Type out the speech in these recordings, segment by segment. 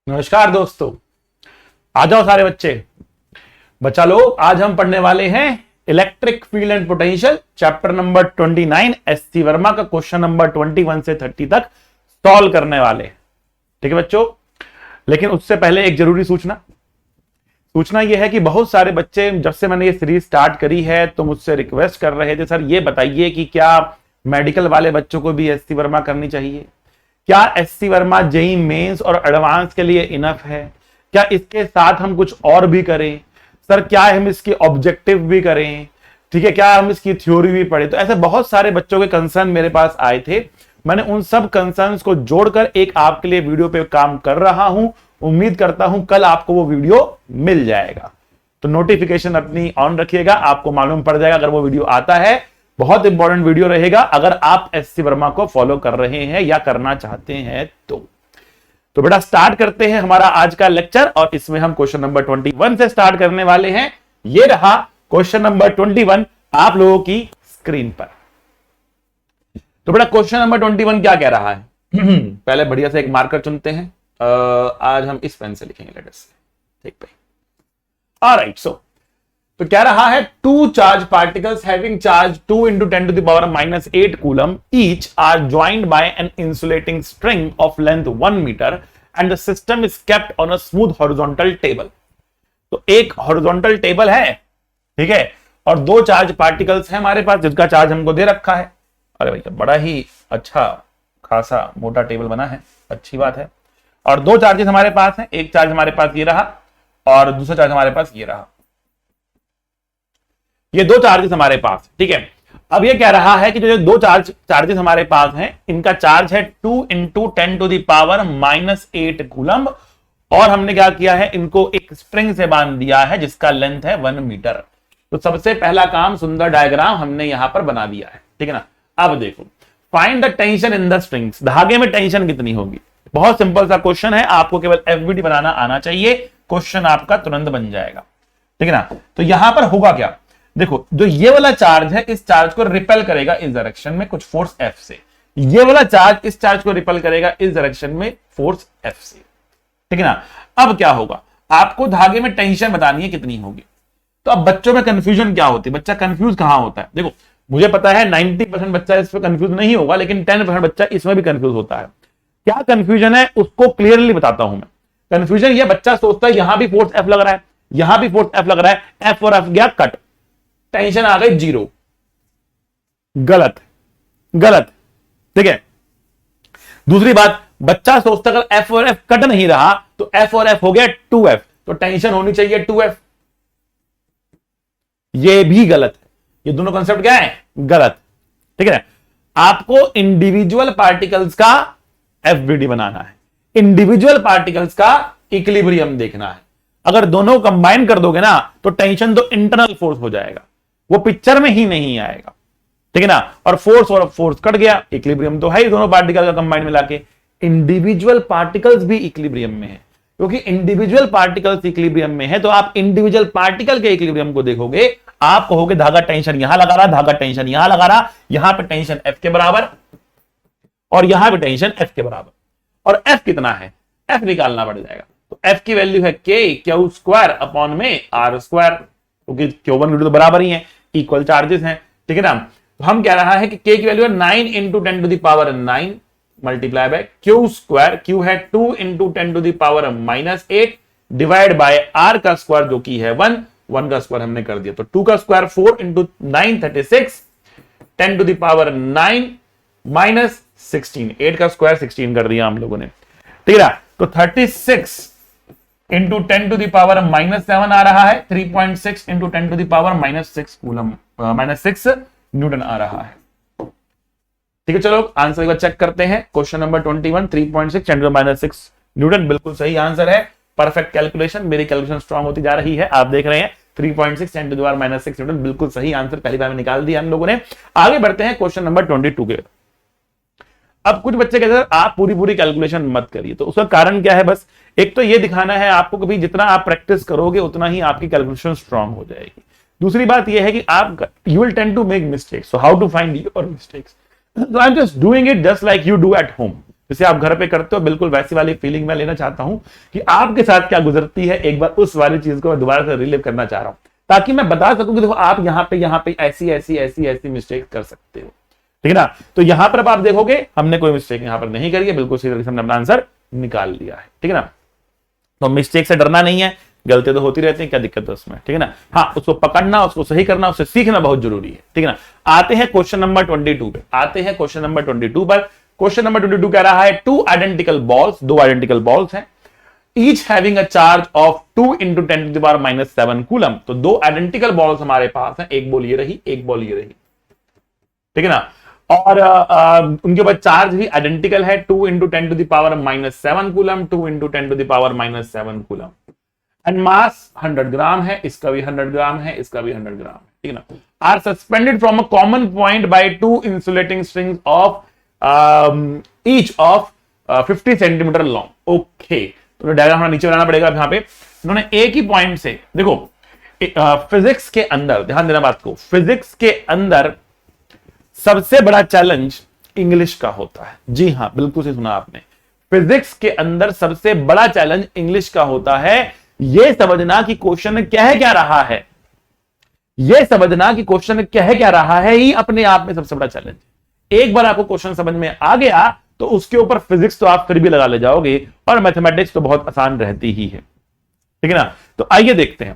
नमस्कार दोस्तों, आ जाओ सारे बच्चे। बच्चा लोग, आज हम पढ़ने वाले हैं electric field and potential chapter number 29 SC Verma का क्वेश्चन नंबर 21 से 30 तक सॉल्व करने वाले। ठीक है बच्चों, लेकिन उससे पहले एक जरूरी सूचना यह है कि बहुत सारे बच्चे जब से मैंने ये सीरीज स्टार्ट करी है तो मुझसे रिक्वेस्ट कर रहे थे, सर ये बताइए कि क्या मेडिकल वाले बच्चों को भी एससी वर्मा करनी चाहिए? क्या एससी वर्मा जेईई मेंस और एडवांस के लिए इनफ है? क्या इसके साथ हम कुछ और भी करें? सर क्या हम इसकी ऑब्जेक्टिव भी करें? ठीक है, क्या हम इसकी थ्योरी भी पढ़े? तो ऐसे बहुत सारे बच्चों के कंसर्न मेरे पास आए थे। मैंने उन सब कंसर्न्स को जोड़कर एक आपके लिए वीडियो पे काम कर रहा हूं। उम्मीद करता हूं कल आपको वो वीडियो मिल जाएगा, तो नोटिफिकेशन अपनी ऑन रखिएगा, आपको मालूम पड़ जाएगा अगर वो वीडियो आता है। बहुत इंपॉर्टेंट वीडियो रहेगा अगर आप एससी वर्मा को फॉलो कर रहे हैं या करना चाहते हैं तो बेटा स्टार्ट करते हैं हमारा आज का लेक्चर, और इसमें हम क्वेश्चन नंबर 21 से स्टार्ट करने वाले हैं। ये रहा क्वेश्चन नंबर 21 आप लोगों की स्क्रीन पर। तो बेटा क्वेश्चन नंबर 21 क्या कह रहा है? पहले बढ़िया से एक मार्कर चुनते हैं। आज हम इस पेन से लिखेंगे लेटर से। ठीक भाई, ऑलराइट। सो तो क्या रहा है, two charge particles having charge 2 into 10 to the power -8 coulomb each are joined by an insulating string of length 1 metre and the system is kept on a smooth horizontal table. तो एक horizontal table है, ठीक है, और दो charge particles हैं हमारे पास जिसका चार्ज हमको दे रखा है। अरे भैया बड़ा ही अच्छा खासा मोटा टेबल बना है, अच्छी बात है। और दो चार्जेस हमारे पास हैं, एक चार्ज हमारे पास ये रहा और दूसरा चार्ज हमारे पास ये रहा। ये दो चार्जेस हमारे पास, ठीक है। अब ये कह रहा है कि जो दो चार्जेस हमारे पास हैं इनका चार्ज है 2 into 10 to the power -8 coulomb, और हमने क्या किया है, इनको एक स्ट्रिंग से बांध दिया है जिसका लेंथ है 1 मीटर। तो सबसे पहला काम, सुंदर डायग्राम हमने यहां पर बना दिया है, ठीक है ना। अब देखो, find the tension in the strings. धागे में टेंशन कितनी होगी? बहुत सिंपल सा क्वेश्चन है, आपको केवल एफबीडी बनाना आना चाहिए, क्वेश्चन आपका तुरंत बन जाएगा, ठीक है ना। तो यहां पर होगा क्या, देखो, जो ये वाला चार्ज है इस चार्ज को रिपेल करेगा इस डायरेक्शन में कुछ फोर्स F से। ये वाला चार्ज इस चार्ज को रिपेल करेगा इस डायरेक्शन में फोर्स F से, ठीक है ना। अब क्या होगा, आपको धागे में टेंशन बतानी है कितनी होगी। तो अब बच्चों में कंफ्यूजन क्या होती है, बच्चा कंफ्यूज कहां होता है? देखो, मुझे पता है 90% बच्चा इस पर कंफ्यूज नहीं होगा, लेकिन 10% बच्चा इसमें भी कंफ्यूज होता है। क्या कंफ्यूजन है उसको क्लियरली बताता हूं मैं। कंफ्यूजन ये, बच्चा सोचता है यहां भी फोर्स F लग रहा है, यहां भी फोर्स F लग रहा है, F और F गया कट, टेंशन आ गई 0। गलत गलत, ठीक है। दूसरी बात, बच्चा सोचता अगर F और F कट नहीं रहा तो F और F हो गया 2F, तो टेंशन होनी चाहिए 2F। ये भी गलत है, ये दोनों कंसेप्ट क्या है, गलत, ठीक है। आपको इंडिविजुअल पार्टिकल्स का एफबीडी बनाना है, इंडिविजुअल पार्टिकल्स का इक्विलिब्रियम देखना है। अगर दोनों कंबाइन कर दोगे ना तो टेंशन तो इंटरनल फोर्स हो जाएगा, वो पिक्चर में ही नहीं आएगा, ठीक है ना। और फोर्स कट गया, इक्विलिब्रियम तो है ही दोनों पार्टिकल का कंबाइन मिला के। इंडिविजुअल पार्टिकल्स भी इक्विलिब्रियम में है, क्योंकि इंडिविजुअल पार्टिकल्स इक्विलिब्रियम में है तो आप इंडिविजुअल पार्टिकल के इक्विलिब्रियम को देखोगे, आप कहोगे धागा टेंशन यहां लगा रहा, धागा टेंशन यहां लगा रहा, यहां पे टेंशन F के बराबर और यहां पे टेंशन F के बराबर, और F कितना है, F निकालना पड़ जाएगा। तो F की वैल्यू है Q² अपॉन में R², क्योंकि Q1 Q2 तो बराबर ही है, इक्वल चार्जेस हैं, ठीक है ना। तो हम कह रहा है कि K की वैल्यू है 9 into 10 to the power 9 multiply by Q², Q है 2 into 10 to the power -8 divide by R का स्क्वायर जो की है 1 का स्क्वायर हमने कर दिया, तो 2 का square 4 into 9 36, 10 to the power 9 -16, 8 का स्क्वायर 16 कर दिया हम लोगों ने, ठीक है। तो 36 into 10 to the power -7 आ रहा है, 3.6 into 10 to the power -6 coulomb, -6 newton आ रहा है, ठीक है। चलो आंसर एक बार चेक करते हैं। Question number 21, 3.6 10 to the -6 Newton बिल्कुल सही आंसर है। परफेक्ट कैलकुलेशन, मेरी कैलकुलेशन स्ट्रांग होती जा रही है, आप देख रहे हैं 3.6 10 to the power -6 न्यूटन बिल्कुल सही आंसर पहली बार में निकाल दिया हम लोगों ने। आगे बढ़ते हैं क्वेश्चन नंबर 22 के। अब कुछ बच्चे कहते हैं आप पूरी कैलकुलेशन मत करिए, तो उसका कारण क्या है, बस एक तो ये दिखाना है आपको कि जितना आप प्रैक्टिस करोगे उतना ही आपकी कैलकुलेशन स्ट्रांग हो जाएगी। दूसरी बात यह है कि आप you will tend to make mistakes, so how to find your mistakes, so I am just doing it just like you do at home. जैसे आप घर पे करते हो, बिल्कुल वैसी वाली फीलिंग मैं लेना चाहता हूं कि आपके साथ क्या गुजरती है, एक बार उस वाली चीज को मैं दोबारा से रिलीव करना चाह रहा हूं, ताकि मैं बता सकूं कि देखो आप यहाँ पे ऐसी ऐसी ऐसी ऐसी मिस्टेक कर सकते हो, ठीक है ना। तो यहां पर अब आप देखोगे हमने कोई मिस्टेक यहां पर नहीं करी है, बिल्कुल सीधे हमने अपना आंसर निकाल लिया है, ठीक है ना। तो मिस्टेक से डरना नहीं है, गलती तो होती रहती है, क्या दिक्कत है उसमें, ठीक है ना। हाँ, उसको पकड़ना, उसको सही करना, उससे सीखना बहुत जरूरी है, ठीक है ना। आते हैं क्वेश्चन नंबर 22 पे, आते हैं क्वेश्चन नंबर 22 पर। क्वेश्चन नंबर 22 कह रहा है टू आइडेंटिकल बॉल्स, दो आइडेंटिकल बॉल्स हैं, each having a charge of 2 × 10⁻⁷ coulomb. तो दो आइडेंटिकल बॉल्स हमारे पास हैं, एक बॉल ये रही, एक बॉल ये रही, ठीक है ना। और उनके ऊपर चार्ज भी आइडेंटिकल है, 2 × 10⁻⁷ कूलम, 2 × 10⁻⁷ कूलम। एंड मास 100 ग्राम है, इसका भी 100 ग्राम है, इसका भी 100 ग्राम है, ठीक है ना। Are suspended from a common point by two insulating strings of each of 50 centimetre long. Okay, तो डायग्राम हमें नीचे बनाना पड़ेगा। यहां पे इन्होंने एक ही पॉइंट से, देखो फिजिक्स के अंदर ध्यान देना बात को, फिजिक्स के अंदर सबसे बड़ा चैलेंज इंग्लिश का होता है। जी हां, बिल्कुल सही सुना आपने, फिजिक्स के अंदर सबसे बड़ा चैलेंज इंग्लिश का होता है। यह समझना कि क्वेश्चन कह क्या रहा है, यह समझना कि क्वेश्चन कह क्या रहा है ही अपने आप में सबसे बड़ा चैलेंज। एक बार आपको क्वेश्चन समझ में आ गया तो उसके ऊपर फिजिक्स तो आप फिर भी लगा ले जाओगे, और मैथमेटिक्स तो बहुत आसान रहती ही है, ठीक है ना। तो आइए देखते हैं,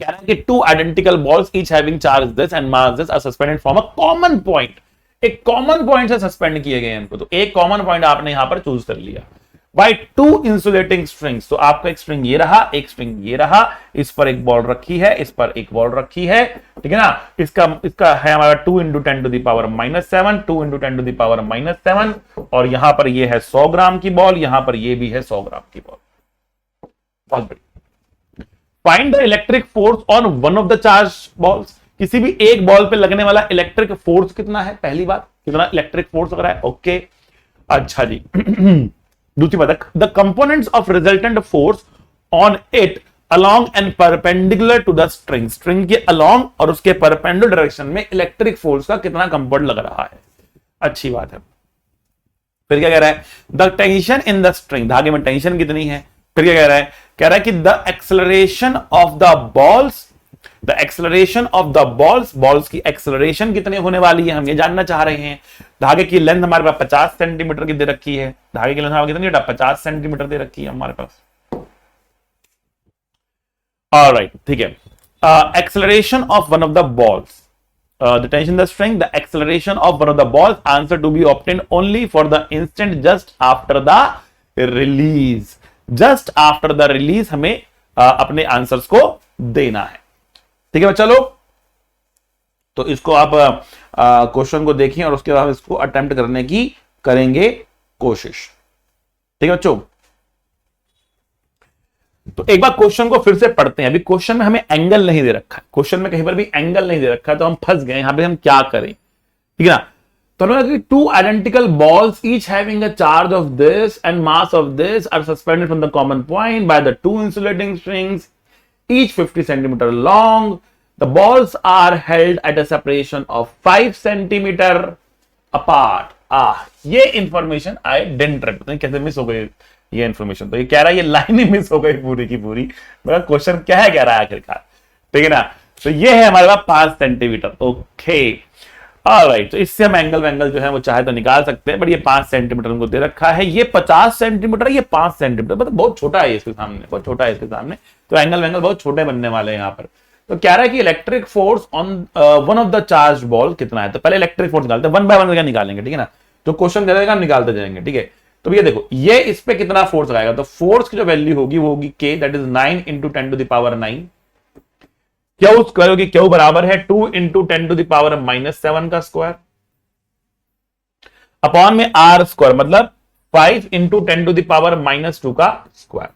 कह रहा है कि two identical balls each having charge this and mass this are suspended from a common point. एक कॉमन पॉइंट से सस्पेंड किए गए इनको, तो एक कॉमन पॉइंट आपने यहां पर चूज कर लिया बाय टू इंसुलेटिंग स्ट्रिंग्स। तो आपका एक स्ट्रिंग ये रहा, एक स्ट्रिंग ये रहा, इस पर एक बॉल रखी है, इस पर एक बॉल रखी है, ठीक है ना। इसका है हमारा 2 × 10⁻⁷, 2 × 10⁻⁷, और यहां पर ये है 100 ग्राम की बॉल, यहां पर ये भी है 100 ग्राम की बॉल। बहुत बढ़िया। Find the electric force on one of the charge balls. किसी भी एक बॉल पे लगने वाला इलेक्ट्रिक फोर्स कितना है, पहली बात, कितना इलेक्ट्रिक फोर्स लग रहा है। ओके, अच्छा जी। दूसरी बात, the components of resultant force on it along and perpendicular to the string. String के अलोंग और उसके परपेंडिकुलर डायरेक्शन में इलेक्ट्रिक फोर्स का कितना कंपोनेंट लग रहा है। अच्छी बात है। फिर क्या कह रहा है, the tension in the string, धागे में टेंशन कितनी है। फिर क्या कह रहा है कि the acceleration of the balls, the acceleration of the balls, balls की एक्सेलरेशन कितनी होने वाली है, हम ये जानना चाह रहे हैं। धागे की लेंथ हमारे पास 50 सेंटीमीटर की दे रखी है, धागे की लेंथ हमारे कितनी, 50 सेंटीमीटर दे रखी है हमारे पास। ऑलराइट, ठीक है। Acceleration of one of the balls, the tension the string, the acceleration of one of the balls, answer to be obtained only for the instant just after the release. Just after the release हमें अपने answers को देना है, ठीक है बच्चा लोग। तो इसको आप क्वेश्चन को देखें और उसके बाद इसको अटेम्प्ट करने की करेंगे कोशिश, ठीक है बच्चों। तो एक बार क्वेश्चन को फिर से पढ़ते हैं। अभी क्वेश्चन में हमें एंगल नहीं दे रखा है, क्वेश्चन में कहीं पर भी एंगल नहीं दे रखा है, तो हम फंस गए यहां पे, हम क्या करें, ठीक है ना। तो two identical balls each having a charge of this and mass of this are suspended from the common point by the two insulating strings each 50 centimetre long. The balls are held at a separation of 5 centimetre apart. ये information I didn't write, कैसे miss हो गई ये information. तो ये कह रहा है ये लाइन ही मिस हो गई पूरी की पूरी, मेरा क्वेश्चन क्या है कह रहा है आखिरकार, ठीक है ना। तो ये है हमारे पास 5 सेंटीमीटर। Okay, alright. तो इससे हम एंगल जो है वो चाहे तो निकाल सकते हैं, बट ये 5 सेंटीमीटर उनको दे रखा है। ये 50 सेंटीमीटर, ये 5 सेंटीमीटर, मतलब बहुत छोटा है इसके सामने, बहुत छोटा है इसके सामने। तो एंगल बहुत छोटे बनने वाले हैं यहाँ पर। तो कह रहा है कि electric force on one of the charge ball कितना है। तो पहले इलेक्ट्रिक फोर्स निकालते हैं, 1 बाय 1 निकालेंगे, ठीक है ना। जो क्वेश्चन दे देगा निकालते जाएंगे, ठीक है। तो ये देखो, ये इस पे कितना फोर्स लगाएगा, तो फोर्स की जो वैल्यू होगी वो होगी K, that is 9 × 10⁻⁹। Q square होगी, क्यू बराबर है 2 × 10⁻⁷ का स्क्वायर अपॉन में R स्क्वायर, मतलब 5 × 10⁻⁻² का स्क्वायर।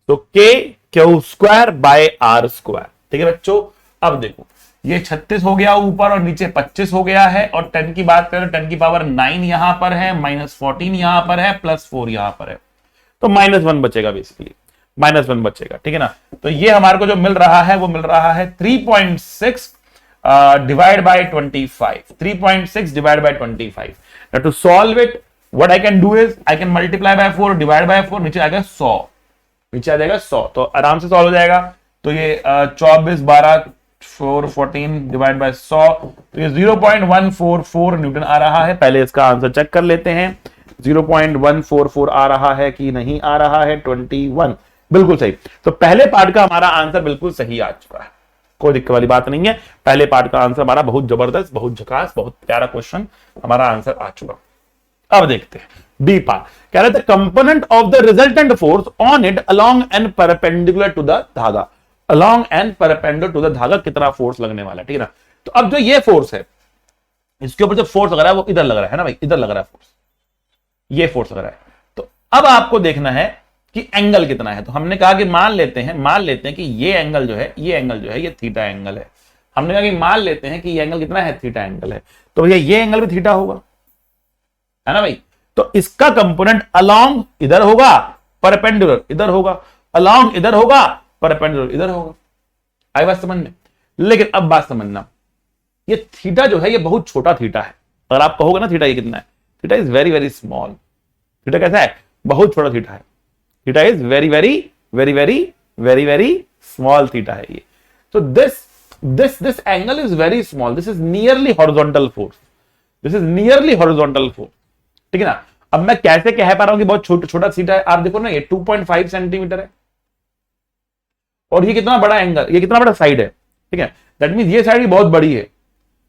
तो K q square by R square, ठीक है बच्चों। अब देखो, ये 36 हो गया ऊपर और नीचे 25 हो गया है, और 10 की बात करें तो 10⁹ यहां पर है, -14 यहां पर है, +4 यहां पर है, तो -1 बचेगा, बेसिकली -1 बचेगा, ठीक है ना। तो ये हमारे को जो मिल रहा है वो मिल रहा है 3.6 divide by 25, 3.6 divide by 25। Now to solve it, what I can do is I can multiply by 4 divide by 4, नीचे आ गया 100, नीचे आ जाएगा 100, तो आराम से सॉल्व हो जाएगा। तो ये 24 12 4 14 डिवाइड बाय 100, तो ये 0.144 न्यूटन आ रहा है। पहले इसका आंसर चेक कर लेते हैं, 0.144 आ रहा है कि नहीं आ रहा है। 21 बिल्कुल सही। तो पहले पार्ट का हमारा आंसर बिल्कुल सही आ चुका है, कोई दिक्कत वाली बात नहीं है। पहले पार्ट का आंसर हमारा बहुत जबरदस्त, बहुत झकास, बहुत प्यारा क्वेश्चन हमारा आंसर आ चुका। अब देखते हैं बी पार्ट। कह रहे थे component of the resultant force on it along and perpendicular to the धागा, along and perpendicular to the धागा कितना फोर्स लगने वाला है, ठीक है ना। तो अब जो ये फोर्स है, इसके ऊपर जो फोर्स लग रहा है वो इधर लग रहा है ना भाई, इधर लग रहा है फोर्स, ये फोर्स लग रहा है। तो अब आपको देखना है कि एंगल कितना है। तो हमने कहा कि मान लेते हैं कि ये एंगल जो है ये थीटा एंगल है। हमने कहा कि मान लेते हैं कि ये एंगल कितना है, थीटा एंगल है। तो भैया ये एंगल भी थीटा होगा, है ना भाई। तो इसका कंपोनेंट अलोंग इधर होगा, परपेंडिकुलर इधर होगा, अलोंग इधर होगा, परपेंडिकुलर इधर होगा। आई बात समझ में। लेकिन अब बात समझना, ये थीटा जो है ये बहुत छोटा थीटा है। अगर आप कहोगे ना थीटा ये कितना है, theta is very very small. Theta कैसा है, बहुत छोटा थीटा है। Theta is very very very very very very small theta है ये। तो this angle is very small, this is nearly horizontal force, this is nearly horizontal force, ठीक है ना। अब मैं कैसे कह पा रहा हूं कि बहुत छोटा थीटा है, आप देखो ना ये 2.5 सेंटीमीटर है और ये कितना बड़ा एंगल, ये कितना बड़ा साइड है, ठीक है। दैट मींस ये साइड भी बहुत बड़ी है,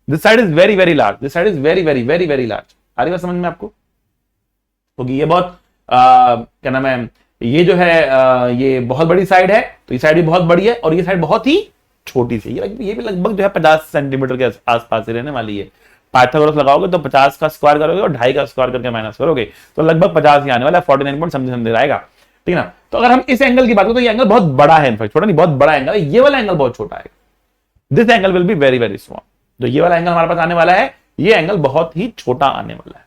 this side is very very large, this side is very very very very large. आ रही बात समझ में आपको। क्योंकि ये बहुत क्या नाम है, ये जो है ये बहुत बड़ी साइड है, तो ये साइड भी बहुत बड़ी है और ये साइड बहुत ही छोटी सी, ये भी लगभग जो है 50 सेंटीमीटर के आसपास ही रहने वाली है। पाइथागोरस लगाओगे तो 50 का स्क्वायर करोगे और 2.5 का स्क्वायर करके माइनस करोगे तो लगभग 50 ही आने वाला है, 49 पॉइंट समथिंग आएगा, ठीक है ना। तो अगर हम इस एंगल की बात करें तो ये एंगल बहुत बड़ा है, इनफैक्ट छोटा नहीं, बहुत बड़ा एंगल है। ये वाला एंगल बहुत छोटा है, this angle will be very very small. जो ये वाला एंगल हमारे पास आने वाला है, ये एंगल बहुत ही छोटा आने वाला है,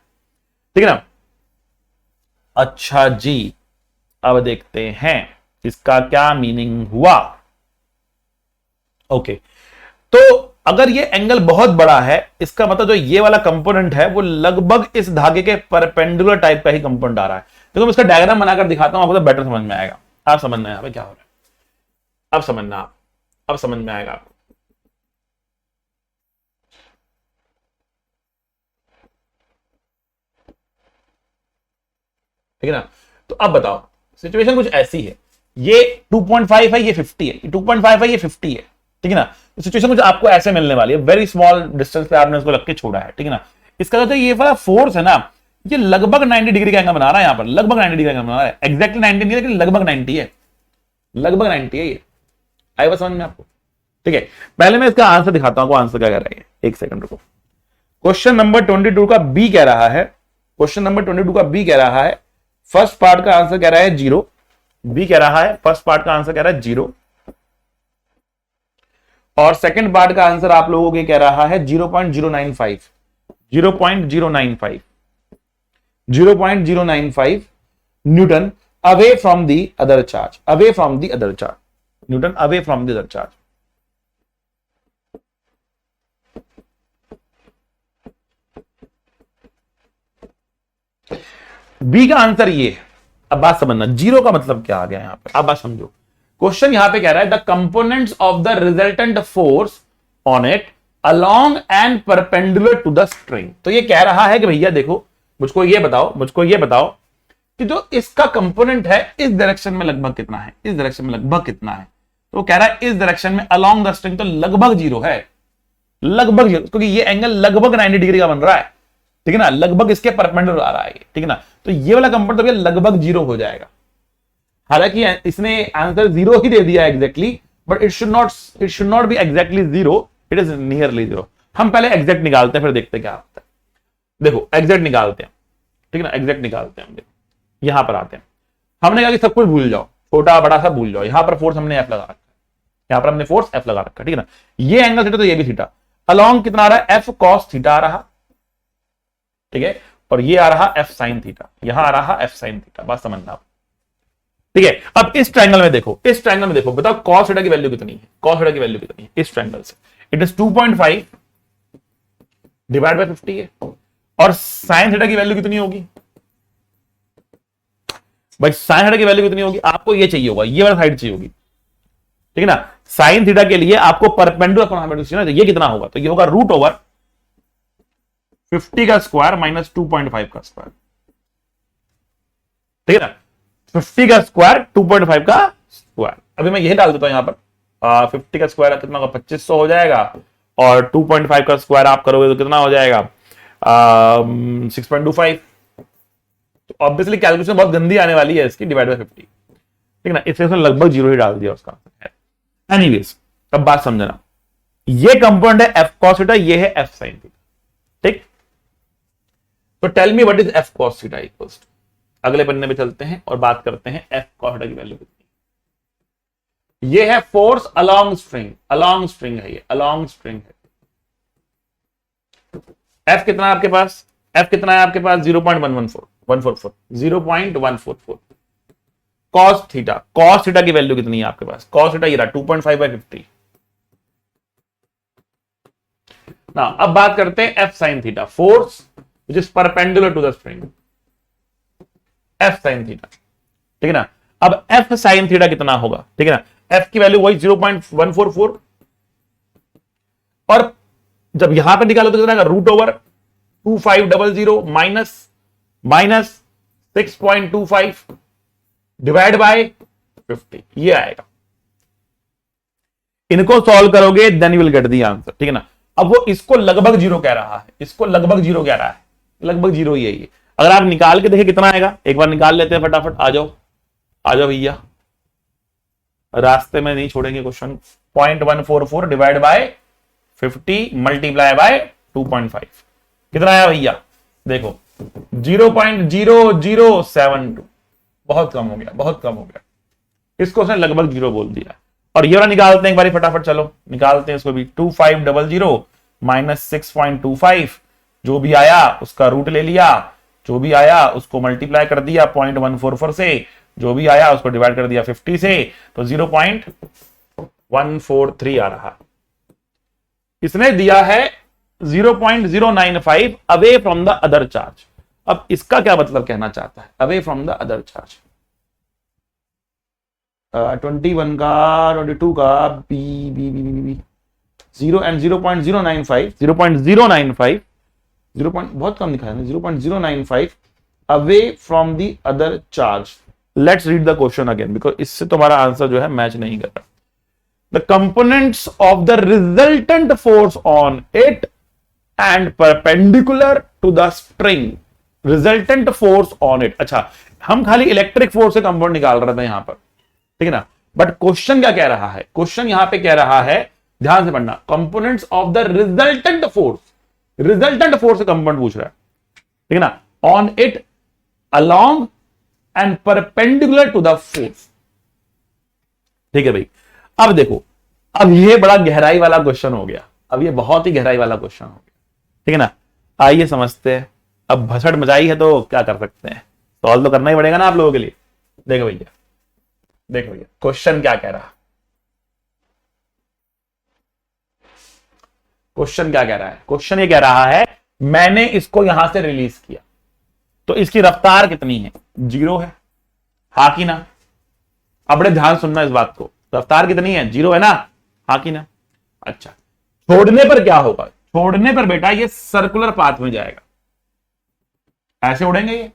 ठीक है ना। अच्छा जी, अब देखते हैं इसका क्या मीनिंग हुआ। ओके, तो अगर ये एंगल बहुत बड़ा है, इसका मतलब जो ये वाला कंपोनेंट है वो लगभग इस धागे के परपेंडिकुलर टाइप का ही कंपोनेंट आ रहा है। देखो मैं इसका डायग्राम बनाकर दिखाता हूं, आपको तो बेटर समझ में आएगा। आप समझना है क्या हो रहा है, अब समझना, अब समझ में आएगा आपको। ठीक है ना। तो अब बताओ, सिचुएशन कुछ ऐसी है, ये 2.5 है, ये 50 है, ये 2.5 है, ये 50 है, ठीक है ना। तो सिचुएशन कुछ आपको ऐसे मिलने वाली है, वेरी स्मॉल डिस्टेंस पे आपने उसको रख के छोड़ा है, ठीक है ना। इसका जो ये वाला फोर्स है ना, ये लगभग 90 डिग्री का एंगल बना रहा है, यहां पर लगभग 90 डिग्री का एंगल बना रहा है। एक्जैक्टली 90 नहीं, लेकिन लगभग 90 है, लगभग 90 है ये। आई बात समझ में आपको, ठीक है। पहले मैं इसका आंसर दिखाता हूं, आंसर क्या कर रहा है, एक सेकंड रुको। क्वेश्चन नंबर 22 का बी कह रहा है, क्वेश्चन नंबर 22 का बी कह रहा है, फर्स्ट पार्ट का आंसर कह रहा है 0, बी कह रहा है फर्स्ट पार्ट का आंसर कह रहा है 0 और सेकंड पार्ट का आंसर आप लोगों के कह रहा है 0.095 0.095 newton away from the other charge, away from the other charge, newton away from the other charge. B का आंसर ये है। अब बात समझना, 0 का मतलब क्या आ गया यहां पर, अब बात समझो। क्वेश्चन यहां पे कह रहा है the components of the resultant force on it along and perpendicular to the string. तो ये कह रहा है कि भैया देखो, मुझको ये बताओ कि जो इसका कंपोनेंट है इस डायरेक्शन में लगभग कितना है, इस डायरेक्शन में लगभग कितना है। तो वो कह रहा है इस डायरेक्शन में अलोंग द स्ट्रिंग तो लगभग 0 है, लगभग 0, क्योंकि ये एंगल लगभग 90 डिग्री का बन रहा है, ठीक है ना, लगभग इसके परपेंडिकुलर आ रहा है, ठीक है ना। तो ये वाला कंपोनेंट तो लगभग 0 हो जाएगा। हालांकि इसने आंसर 0 ही दे दिया exactly, but it should not be exactly 0, it is nearly 0। हम पहले एग्जैक्ट निकालते हैं, फिर देखते हैं क्या होता है। देखो एग्जैक्ट निकालते हैं, ठीक है ना, एग्जैक्ट निकालते हैं। यहां पर आते हैं, हमने कहा कि सब कुछ भूल जाओ, छोटा बड़ा सब भूल जाओ। यहां पर फोर्स हमने एफ लगा रखा है, यहां पर हमने फोर्स एफ लगा रखा, ठीक है ना। ये एंगल थीटा तो ये भी थीटा, अलोंग कितना आ रहा है, एफ कॉस थीटा आ रहा, ठीक है, और ये आ रहा एफ साइन थीटा, यहां आ रहा एफ साइन थीटा। बात समझना आप, ठीक है। अब इस ट्रायंगल में देखो, इस ट्रायंगल में देखो, बताओ कॉस थीटा की वैल्यू कितनी है, कॉस थीटा की वैल्यू कितनी है इस ट्रायंगल से। इट इज 2.5 डिवाइड बाय 50 है, और साइन थीटा की वैल्यू कितनी होगी, भाई साइन थीटा की वैल्यू कितनी होगी, आपको ये चाहिए होगा, ये वाला साइड चाहिए होगी, ठीक है ना। साइन थीटा के लिए आपको परपेंडिकुलर कोण चाहिए ना, ये कितना होगा, तो ये होगा रूट ओवर 50 का स्क्वायर माइनस 2.5 का स्क्वायर, ठीक है ना। 50 का स्क्वायर 2.5 का स्क्वायर, अभी मैं यही डाल देता हूं यहां पर, 50 का स्क्वायर कितना होगा 2500 हो जाएगा, और 2.5 का स्क्वायर आप करोगे तो कितना हो जाएगा 6.25। तो ऑब्वियसली कैलकुलेशन बहुत गंदी आने वाली है इसकी, डिवाइड बाय 50, ठीक है ना। इससे लगभग जीरो ही डाल दिया उसका। एनीवेज अब बात समझना, ये कंपोनेंट है एफ कॉस थीटा, ये है एफ साइन थीटा, ठीक। तो tell me what is F cos theta equals to, अगले पन्ने पे चलते हैं और बात करते हैं एफ कॉस थीटा की वैल्यू कितनी। ये है force along string, along string है ये, अलोंग स्ट्रिंग है। एफ कितना है आपके पास, एफ कितना है आपके पास 0.144 0.144। कॉस थीटा, कॉस थीटा की वैल्यू कितनी है आपके पास, कॉस थीटा ये रहा 2.5/50 ना। अब बात करते हैं F sine theta, force which is perpendicular to the spring, F sine theta, ठीक है ना। अब एफ साइन थीटा कितना होगा, ठीक है ना, एफ की वैल्यू वही 0.144, और जब यहां पर निकालो तो कितना आएगा, root over 2500 minus 6.25 divide by 50, ये आएगा। इनको सॉल्व करोगे then you will get the answer, ठीक है ना। अब वो इसको लगभग जीरो कह रहा है, इसको लगभग जीरो कह रहा है, लगभग जीरो ही है ये। अगर आप निकाल के देखें कितना आएगा, एक बार निकाल लेते हैं फटाफट, आ जाओ आ जाओ भैया, रास्ते में नहीं छोड़ेंगे question. 0.144 divide by 50 multiply by 2.5 कितना आया भैया, देखो 0.0072, बहुत कम हो गया, बहुत कम हो गया। इसको उसने लगभग जीरो बोल दिया। और ये वाला निकालते हैं एक बारी फटाफट, चलो निकालते हैं इसको भी। 2500 माइनस 6.25, जो भी आया उसका रूट ले लिया, जो भी आया उसको मल्टीप्लाई कर दिया 0.144 से, जो भी आया उसको डिवाइड कर दिया 50 से, तो 0.143 आ रहा। इसने दिया है 0.095 away from the other charge. अब इसका क्या मतलब कहना चाहता है, away from the other charge. 21 का 22 का बी 0 एंड 0.095 बहुत कम दिखाया ना, 0.095 away from the other charge. Let's read the question again, because इससे तुम्हारा आंसर जो है मैच नहीं कर रहा। The components of the resultant force on it and perpendicular to the string, resultant force on it. अच्छा, हम खाली इलेक्ट्रिक फोर्स से कंपोनेंट निकाल रहे थे यहां पर, ठीक है ना। बट क्वेश्चन क्या कह रहा है, क्वेश्चन यहां पे कह रहा है, ध्यान से पढ़ना, components of the resultant force, resultant force से कंपोनेंट पूछ रहा है, ठीक है ना, on it along and perpendicular to the force, ठीक है भाई। अब देखो, अब ये बड़ा गहराई वाला क्वेश्चन हो गया, अब ये बहुत ही गहराई वाला क्वेश्चन हो गया, ठीक है ना। आइए समझते हैं। अब भसड़ मचाई है तो क्या कर सकते हैं, सॉल्व तो करना ही पड़ेगा ना आप लोगों के लिए। देखो भैया, देखो भैया क्वेश्चन क्या कह रहा, क्वेश्चन क्या कह रहा है, क्वेश्चन ये कह रहा है मैंने इसको यहां से रिलीज किया तो इसकी रफ्तार कितनी है, 0 है, हा कि ना। अब बड़े ध्यान सुनना इस बात को, रफ्तार कितनी है, 0 है ना, हा कि ना। अच्छा, छोड़ने पर क्या होगा, छोड़ने पर बेटा ये सर्कुलर पाथ में जाएगा, ऐसे उड़ेंगे ये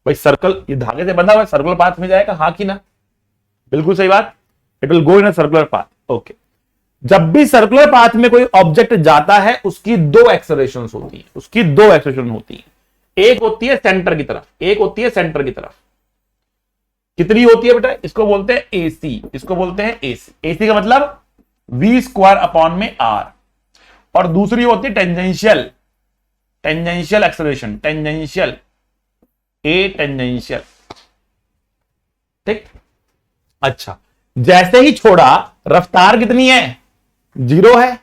भाई, सर्कल, ये धागे से बंधा हुआ सर्कुलर पाथ में जाएगा, हा कि ना। बिल्कुल सही बात, it will go in a circular path. Okay, जब भी सर्कुलर पाथ में कोई ऑब्जेक्ट जाता है उसकी दो एक्सेलरेशन होती है, उसकी दो एक्सेलरेशन होती है। एक होती है सेंटर की तरफ, एक होती है सेंटर की तरफ। कितनी होती है बेटा, इसको बोलते हैं एसी, इसको बोलते हैं एसी। एसी का मतलब v² अपॉन में r, और दूसरी होती है टेंजेंशियल, टेंजेंशियल एक्सेलरेशन, टेंजेंशियल, ए टेंजेंशियल, ठीक। अच्छा, जैसे ही छोड़ा रफ्तार कितनी है, 0 है।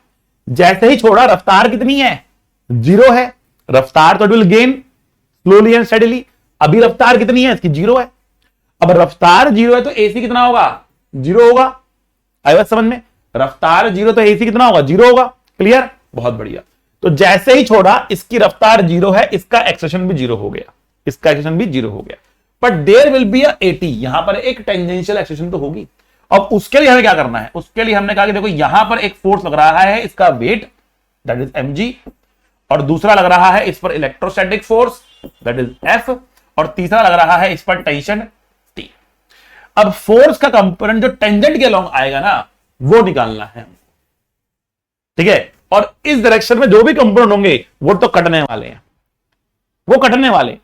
जैसे ही छोड़ा रफ्तार कितनी है, 0 है। रफ्तार तो will gain slowly and steadily. अभी रफ्तार कितनी है इसकी, 0 है। अब रफ्तार 0 है तो एसी कितना होगा, 0 होगा। आई बात समझ में, रफ्तार 0 तो एसी कितना होगा, 0 होगा। क्लियर, बहुत बढ़िया। तो जैसे ही छोड़ा इसकी रफ्तार 0 है, इसका एक्सेलरेशन भी 0 हो गया, इसका एक्सेलरेशन भी 0 हो गया। But there will be a 80, यहां पर एक टेंजेंशियल एक्सेशन तो होगी। अब उसके लिए हमें क्या करना है, उसके लिए हमने कहा कि देखो यहां पर एक फोर्स लग रहा है, इसका वेट दैट इज mg, और दूसरा लग रहा है इस पर electrostatic force that is F, और तीसरा लग रहा है इस पर टेंशन T। अब फोर्स का कंपोनेंट जो टेंजेंट के अलोंग आएगा ना, वो निकालना है, ठीक है। और इस डायरेक्शन में जो भी कंपोनेंट होंगे वो तो कटने वाले हैं, वो कटने वाले।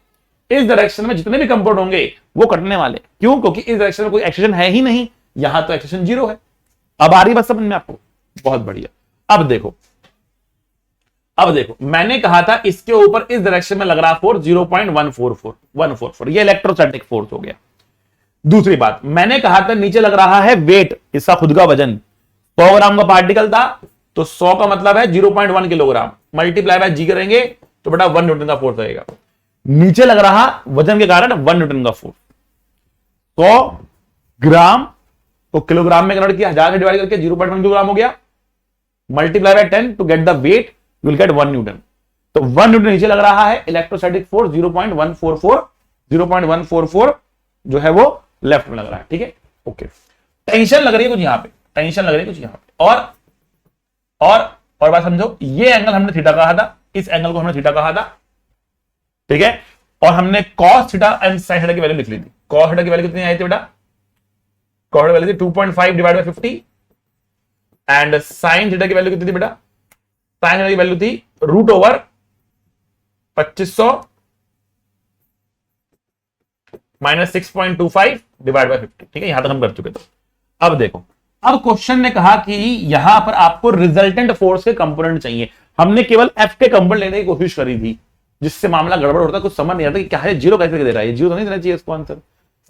इस डायरेक्शन में जितने भी कंपोनेंट होंगे वो कटने वाले। क्यों? क्योंकि इस डायरेक्शन में कोई एक्सेशन है ही नहीं, यहां तो एक्सेशन 0 है। अब आ रही बात समझ में आपको? बहुत बढ़िया। अब देखो, अब देखो, मैंने कहा था इसके ऊपर इस डायरेक्शन में लग रहा फोर्स 0.144, ये इलेक्ट्रोस्टैटिक फोर्स हो गया। दूसरी बात, मैंने कहा था नीचे लग रहा है वेट, इसका खुद का वजन 100 ग्राम का पार्टिकल था, तो 100 का मतलब है 0.1 किलोग्राम, मल्टीप्लाई बाय जी करेंगे तो बेटा 1 न्यूटन का फोर्स आएगा। नीचे लग रहा वजन के कारण 1 न्यूटन का फोर्स, 100 ग्राम को किलोग्राम में कन्वर्ट किया, 1000 से डिवाइड करके 0.1 किलोग्राम हो गया, multiply by 10 to get the weight, you will get 1 newton. तो 1 न्यूटन नीचे लग रहा है, इलेक्ट्रोस्टैटिक फोर्स 0.144 जो है वो लेफ्ट में लग रहा है, ठीक है, ओके। टेंशन लग रही है कुछ यहां पे, टेंशन लग रही है कुछ यहां पे। और बात समझो, ये एंगल हमने थीटा कहा था, इस एंगल को हमने थीटा कहा था, ठीक है। और हमने cos थीटा एंड sin थीटा की वैल्यू लिख ली थी। cos थीटा की वैल्यू कितनी आई थी बेटा? cos थीटा वैल्यू थी 2.5 divide by 50, and sin theta की वैल्यू कितनी थी बेटा? sin थीटा की वैल्यू थी √2500 माइनस 6.25 डिवाइड बाय 50, ठीक है, यहां तक हम कर चुके थे। अब देखो, अब क्वेश्चन ने कहा कि यहां पर आपको रिजल्टेंट फोर्स के कंपोनेंट चाहिए। हमने केवल एफ के कंपोनेंट लेने की कोशिश करी थी, जिससे मामला गड़बड़ होता, कुछ समझ नहीं आता कि क्या है, जीरो कैसे दे रहा है, जीरो तो नहीं देना चाहिए इसको answer,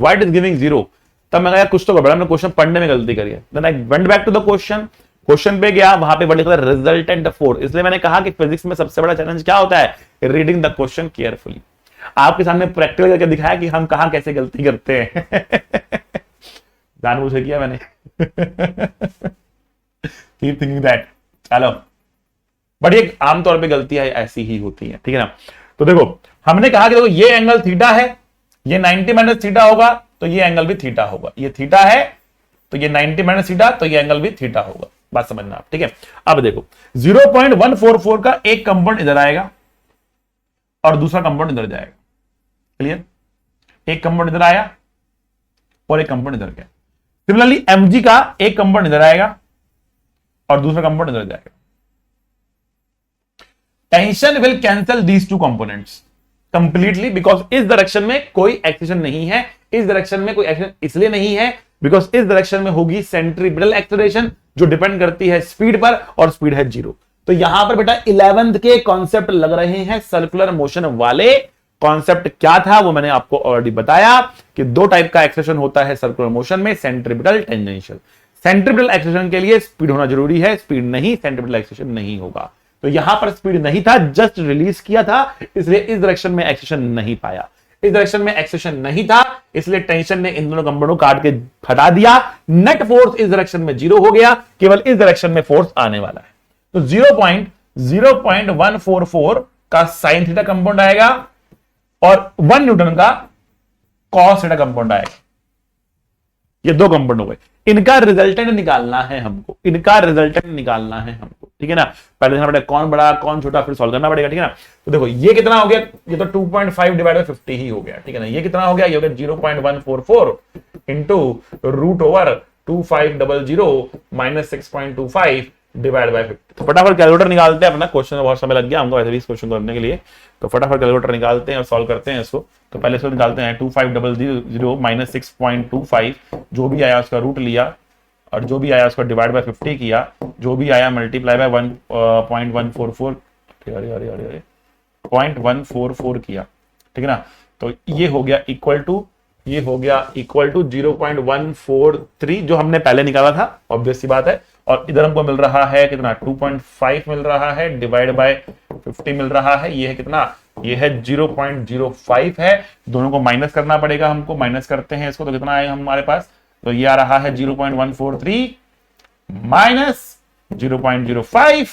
why it is giving zero. तब मैं कहा कुछ तो गड़बड़ा, हमने क्वेश्चन पढ़ने में गलती करी है। Then I went back to the question, question पे गया, वहां पे वर्ड लिखा था रिजल्टेंट फोर्स। इसलिए मैंने कहा कि फिजिक्स में सबसे बड़ा चैलेंज क्या होता है? Reading the question carefully. आपके सामने प्रैक्टिकल करके दिखाया कि हम कहां कैसे गलती करते हैं। जानबूझ के किया मैंने। कीप थिंकिंग दैट, चलो, बट ये आमतौर पे गलतियां ऐसी ही होती है, ठीक है ना। तो देखो, हमने कहा कि देखो ये एंगल थीटा है, ये 90 माइनस थीटा होगा, तो ये एंगल भी थीटा होगा। ये थीटा है तो ये 90 माइनस थीटा, तो ये एंगल भी थीटा होगा। बात समझना आप, ठीक है। अब देखो 0.144 का एक कंपाउंड इधर आएगा और दूसरा कंपाउंड इधर जाएगा, क्लियर? एक कंपाउंड इधर आया और एक कंपाउंड इधर गया। सिमिलरली mg का एक कंपाउंड इधर आएगा और दूसरा कंपाउंड इधर जाएगा। Tension will cancel these two components completely, because इस डायरेक्शन में कोई एक्सेशन नहीं है। इस डायरेक्शन में कोई एक्शन इसलिए नहीं है बिकॉज इस डायरेक्शन में होगी सेंट्रीपिटल एक्सेलरेशन, जो डिपेंड करती है स्पीड पर, और स्पीड है 0। तो यहां पर बेटा 11th के कॉन्सेप्ट लग रहे हैं सर्कुलर मोशन वाले। कॉन्सेप्ट क्या था वो मैंने आपको ऑलरेडी बताया कि दो टाइप का एक्सेशन होता है सर्कुलर मोशन में, सेंट्रीपिटल, टेंजेंशियल। सेंट्रीपिटल एक्सेशन के लिए स्पीड होना जरूरी है, स्पीड नहीं, सेंट्रीपिटल एक्सेशन नहीं होगा। तो यहां पर स्पीड नहीं था, जस्ट रिलीज किया था, इसलिए इस डायरेक्शन में एक्सेशन नहीं पाया। इस डायरेक्शन में एक्सेशन नहीं था, इसलिए टेंशन ने इन दोनों कंपाउंडों काट के हटा दिया। नेट फोर्स इस डायरेक्शन में 0 हो गया, केवल इस डायरेक्शन में फोर्स आने वाला है। तो 0.144 का साइन थीटा कंपाउंड आएगा और 1 न्यूटन का कॉस थीटा कंपाउंड आएगा। ये दो कंपाउंड हो गए, इनका रिजल्टेंट निकालना है हमको, इनका रिजल्टेंट निकालना है हमको, ठीक है ना। पहले देखना पड़ेगा कौन बड़ा कौन छोटा, फिर सॉल्व करना पड़ेगा, ठीक है ना। तो देखो ये कितना हो गया, ये तो 2.5 डिवाइड बाय 50 ही हो गया, ठीक है ना। ये कितना हो गया, ये हो गया 0.144 इंटू √2500 माइनस 6.25 डिवाइड बाय 50। तो फटाफट कैलकुलेटर निकालते हैं अपना, क्वेश्चन में बहुत समय लग गया हमको वैसे भी इस क्वेश्चन करने के लिए। तो फटाफट कैलकुलेटर निकालते हैं और सॉल्व करते हैं इसको। तो पहले इसको निकालते हैं, 2500 माइनस 6.25, जो भी आया उसका रूट लिया और जो भी आया उसका डिवाइड बाय 50 किया, जो भी आया मल्टीप्लाई बाय 1.144 0.144 किया, ठीक है ना। तो ये हो गया इक्वल टू, ये हो गया इक्वल टू 0.143 जो हमने पहले निकाला था, ऑब्वियस सी बात है। और इधर हमको मिल रहा है कितना, 2.5 मिल रहा है, डिवाइड बाय 50 मिल रहा है, ये है कितना, ये है 0.05 है। दोनों को माइनस करना पड़ेगा हमको, माइनस करते हैं इसको, तो कितना आएगा हमारे पास, तो ये आ रहा है 0.143 माइनस 0.05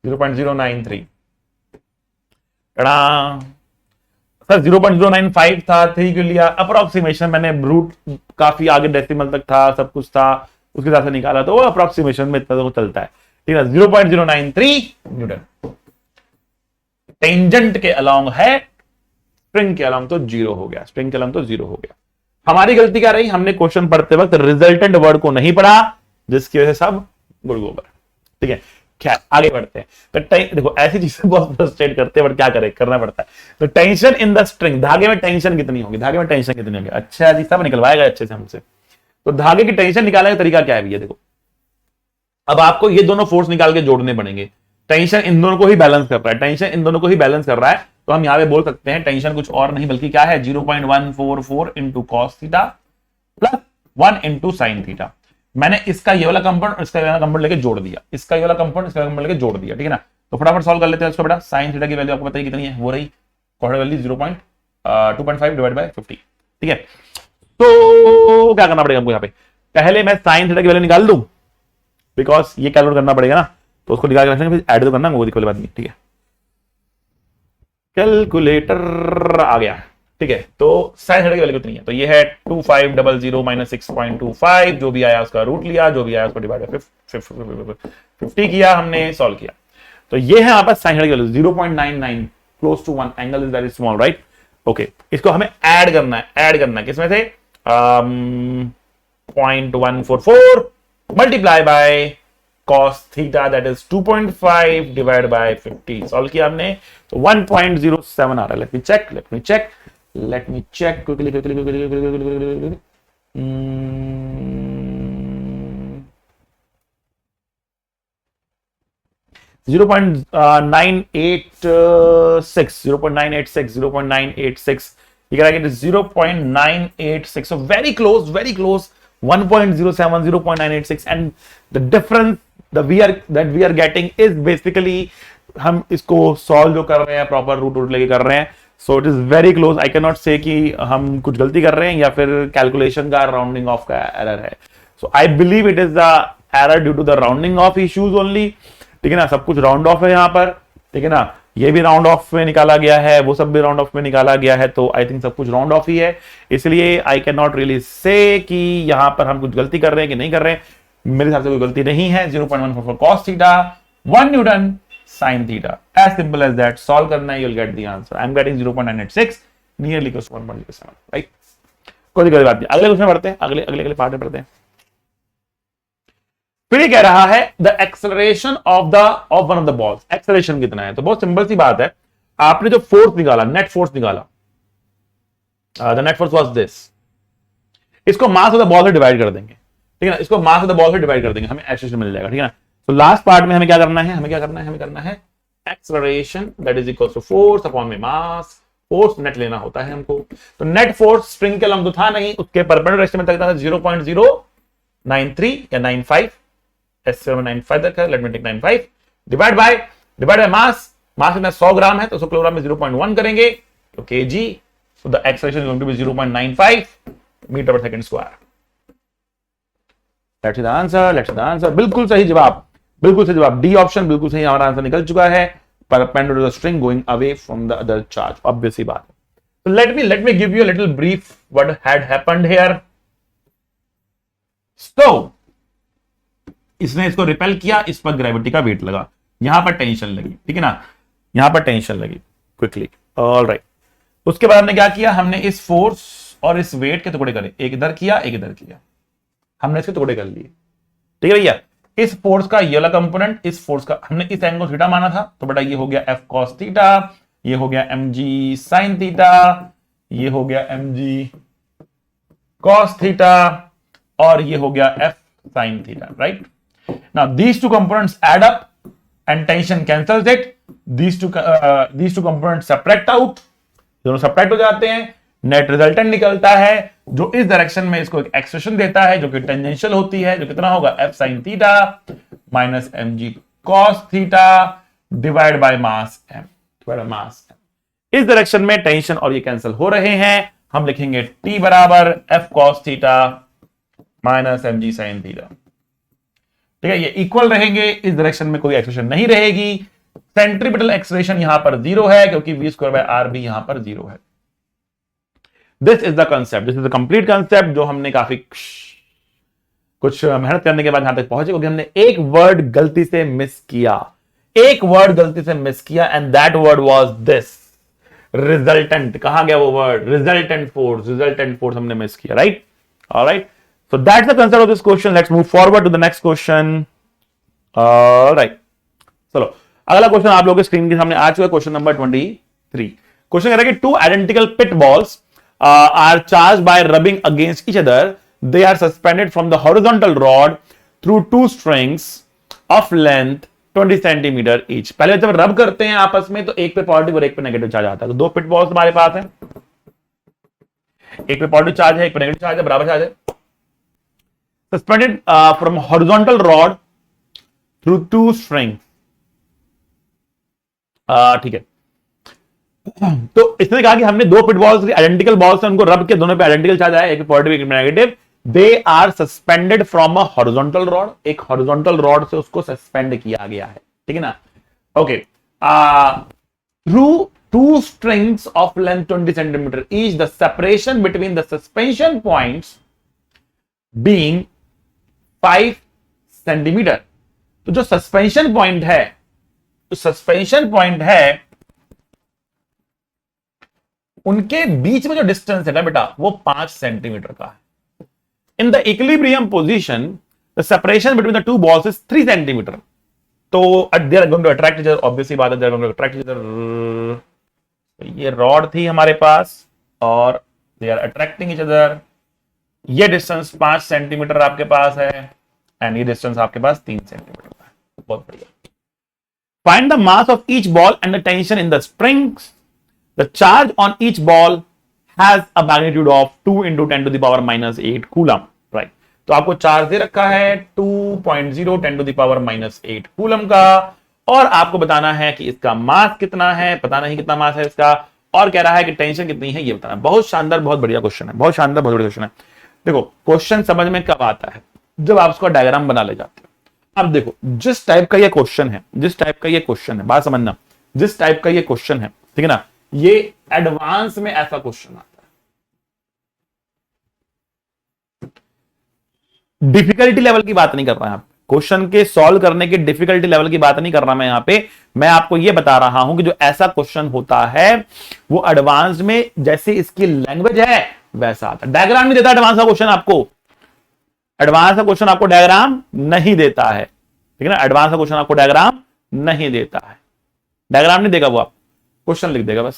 0.093। सर 0.095 था, 3 क्यों लिया? अप्रोक्सीमेशन, मैंने रूट काफी आगे डेसिमल तक था, सब कुछ था, उसके हिसाब से निकाला, तो वो अप्रोक्सीमेशन में इतना तो चलता है, ठीक है। 0.093 न्यूटन टेंजेंट के अलोंग है, स्प्रिंग के अलोंग तो जीरो हो गया, स्प्रिंग के अलोंग तो जीरो हो गया। हमारी गलती क्या रही? हमने क्वेश्चन पढ़ते वक्त रिजल्टेंट वर्ड को नहीं पढ़ा, जिसकी वजह से सब गुड़ गोबर, ठीक है। क्या आगे बढ़ते हैं, तो देखो ऐसी चीजें बहुत फ्रस्ट्रेट करते हैं, बट क्या करें, करना पड़ता है। तो टेंशन इन द स्ट्रिंग, धागे में टेंशन कितनी होगी, धागे में टेंशन कितनी होगी? अच्छा जी, सब निकलवाएगा अच्छे से हमसे। तो धागे की टेंशन निकालने का तरीका क्या है भैया? देखो अब आपको ये दोनों फोर्स निकाल के जोड़ने पड़ेंगे। टेंशन इन दोनों को ही बैलेंस कर रहा है, टेंशन इन दोनों को ही बैलेंस कर रहा है, तो हम यहां पे बोल सकते हैं टेंशन कुछ और नहीं बल्कि क्या है, 0.144 into cos theta plus 1 into sine theta. मैंने इसका ये वाला कंपाउंड इसका ये वाला कंपाउंड लेके जोड़ दिया, इसका ये वाला कंपाउंड इसका कंपाउंड लेके जोड़ दिया, ठीक है ना। तो फटाफट सॉल्व कर लेते हैं इसको बेटा। साइन थीटा की वैल्यू आपको बताइए कितनी है, वो रही क्वाड्रेटिक वैल्यू 2.5 डिवाइड बाय 50, ठीक है। तो क्या करना पड़ेगा हमको यहाँ पे, पहले मैं साइन थीटा की वैल्यू निकाल दूं, बिकॉज ये कैलकुलेट करना पड़ेगा ना, तो उसको निकाल के रखना, फिर ऐड तो करना, वो कोई बात नहीं, ठीक है। कैलकुलेटर आ गया, ठीक है। तो साइन थीटा की वैल्यू कितनी है, तो ये है 2500 माइनस 6.25, जो भी आया उसका रूट लिया, जो भी आया उसको डिवाइड बाय 50 किया, हमने सॉल्व किया। तो ये है हमारे पास साइन थीटा की value 0.99, close to 1, angle is very small, right. Okay, इसको हमें ऐड करना है किसमें से, 0.144 multiply by cos theta that is 2.5 divide by 50, solve किया हमने, तो 1.07 आ रहा है। Let me check quickly 0.986 you can get 0.986, so very close 1.07 0.986, and the difference that we are getting is basically हम इसको सॉल्व जो कर रहे हैं प्रॉपर रूट लेके कर रहे हैं, so it is very close. I can not से कि हम कुछ गलती कर रहे हैं या फिर कैलकुलेशन का राउंडिंग ऑफ का एरर है। So I believe it is the error due to the rounding off issues only, ठीक है ना। सब कुछ राउंड ऑफ है यहाँ पर, ठीक है ना। ये भी राउंड ऑफ में निकाला गया है, वो सब भी राउंड ऑफ में निकाला गया है, तो आई थिंक सब कुछ राउंड ऑफ ही है, इसलिए I can not really say कि यहां पर हम कुछ गलती कर रहे हैं कि नहीं कर रहे हैं। मेरे हिसाब से कोई गलती नहीं है। 0.144 cos theta 1 newton sin theta, as simple as that. Solve करना है, you will get the answer. I am getting 0.986 nearly close to 1.07, right. कोई बात नहीं, अगले क्वेश्चन पढ़ते हैं, अगले पार्ट में पढ़ते हैं। फिर ये कह रहा है the acceleration of one of the balls, acceleration कितना है। तो बहुत सिंपल सी बात है, आपने जो फोर्स निकाला, नेट फोर्स निकाला, the net force was this, इसको मास ऑफ द बॉल से डिवाइड कर देंगे, ठीक है ना। इसको मास ऑफ द बॉल से डिवाइड कर देंगे, हमें एक्सेलरेशन मिल जाएगा, ठीक है ना। तो लास्ट पार्ट में हमें क्या करना है, हमें करना है acceleration that is equal to force upon में मास। फोर्स नेट लेना होता है हमको, तो नेट फोर्स स्प्रिंग के लंब तो था नहीं, उसके परपेंडिकुलर एस्टीमेट तक था 0.093 या 95, S795 तक है, let me take 95 divide by mass में 100 ग्राम है, तो 100 किलोग्राम में 0.1 करेंगे तो kg, so the acceleration is going to be 0.95 metre पर second square. Let's see the answer, बिल्कुल सही जवाब, डी ऑप्शन बिल्कुल सही, हमारा आंसर निकल चुका है। Perpendicular to the string going away from the other charge, obvious ही बात है। So let me give you a little brief what had happened here. So इसने इसको रिपेल किया, इस पर ग्रेविटी का वेट लगा, यहां पर टेंशन लगी, ठीक है ना, यहां पर टेंशन लगी क्विकली, ऑलराइट। उसके बाद हमने क्या किया, हमने इस फोर्स और इस वेट के टुकड़े करे, एक इधर किया एक इधर किया, हमने इसके टुकड़े कर लिए, ठीक है भैया। इस फोर्स का ये वाला कंपोनेंट, इस फोर्स का हमने इस एंगल थीटा माना था, तो बेटा ये हो गया F cos थीटा, ये हो गया mg sin थीटा, ये हो गया mg cos थीटा, और ये हो गया F sin theta, right. Now these two components add up and tension cancels it. These two components subtract out. दोनों subtract हो जाते हैं, नेट रिजल्टेंट निकलता है जो इस डायरेक्शन में इसको एक एक्सप्रेशन देता है जो कि टेंजेंशियल होती है, जो कितना होगा F sin theta minus mg cos theta divide by mass m। इस डायरेक्शन में टेंशन और ये कैंसिल हो रहे हैं, हम लिखेंगे T बराबर F cos theta minus mg sin theta, ठीक है। ये इक्वल रहेंगे, इस डायरेक्शन में कोई एक्सप्रेशन नहीं रहेगी। सेंट्रीपिटल एक्सेलरेशन यहां पर 0 है क्योंकि v² बाय r भी यहां पर 0 है, this is the concept, this is the complete concept जो हमने काफी कुछ मेहनत करने के बाद यहां तक पहुंचे, क्योंकि हमने एक वर्ड गलती से मिस किया, एक वर्ड गलती से मिस किया, and that word was this resultant. कहां गया वो word? Resultant force, resultant force हमने मिस किया, right? Alright, so that's the concept of this question. Let's move forward to the next question. Alright, चलो अगला क्वेश्चन आप लोगों के स्क्रीन के सामने आ चुका है, क्वेश्चन नंबर 23। क्वेश्चन कह रहा है कि two identical pit balls are charge by rubbing against each other, they are suspended from the horizontal rod through two strings of length 20 centimetre each। पहले जब रब करते हैं आपस में तो एक पे पॉजिटिव और एक पे नेगेटिव चार्ज आता है। तो दो पिट बॉल्स हमारे पास हैं, एक पे पॉजिटिव चार्ज है, एक पे नेगेटिव चार्ज है, बराबर चार्ज है। Suspended from horizontal rod through two string, ठीक है। तो इसने कहा कि हमने दो पिट बॉल्स आइडेंटिकल बॉल्स हैं, उनको रब के दोनों पे आइडेंटिकल चार्ज आया, एक पे पॉजिटिव एक पे negative. They are suspended from a horizontal rod, एक हॉरिजॉन्टल रॉड से उसको सस्पेंड किया गया है, ठीक है ना? Okay, through two strings of length 20 centimetre each, the separation between the suspension points being 5 centimetre. तो जो सस्पेंशन पॉइंट है, तो सस्पेंशन पॉइंट है, उनके बीच में जो डिस्टेंस है ना बेटा, वो 5 सेंटीमीटर का है। In the equilibrium position the separation between the two balls is 3 centimetre. तो they are going to attract each other, obviously बात है, they are going to attract each other. ये रॉड थी हमारे पास और they are attracting each other. ये distance 5 centimetre आपके पास है एंड ये डिस्टेंस आपके पास 3 सेंटीमीटर का है। बहुत बढ़िया। Find the mass of each ball and the tension in the springs. The charge on each ball has a magnitude of 2 into 10 to the power minus 8 coulomb, right? तो आपको charge दे रखा है 2.0 10 to the power minus 8 coulomb का, और आपको बताना है कि इसका मास कितना है, पता नहीं कितना मास है इसका, और कह रहा है कि टेंशन कितनी है ये बताना। बहुत शानदार, बहुत बढ़िया क्वेश्चन है, बहुत शानदार, बहुत बढ़िया क्वेश्चन है। देखो क्वेश्चन समझ में कब आता है? जब आप उसका डायग्राम बना ले जाते हो। अब देखो जिस टाइप का ये क्वेश्चन है, जिस टाइप का ये क्वेश्चन है, बात समझना, जिस टाइप का ये क्वेश्चन है, ठीक है ना, ये एडवांस में ऐसा क्वेश्चन आता है। डिफिकल्टी लेवल की बात नहीं कर रहा है, क्वेश्चन के सॉल्व करने की डिफिकल्टी लेवल की बात नहीं कर रहा मैं यहां पे। मैं आपको यह बता रहा हूं कि जो ऐसा क्वेश्चन होता है वो एडवांस में जैसे इसकी लैंग्वेज है वैसा आता है। डायग्राम नहीं देता एडवांस का क्वेश्चन आपको, एडवांस का क्वेश्चन आपको डायग्राम नहीं देता है, ठीक है ना? एडवांस का क्वेश्चन आपको डायग्राम नहीं देता है, डायग्राम नहीं देगा वो, आप क्वेश्चन लिख देगा बस।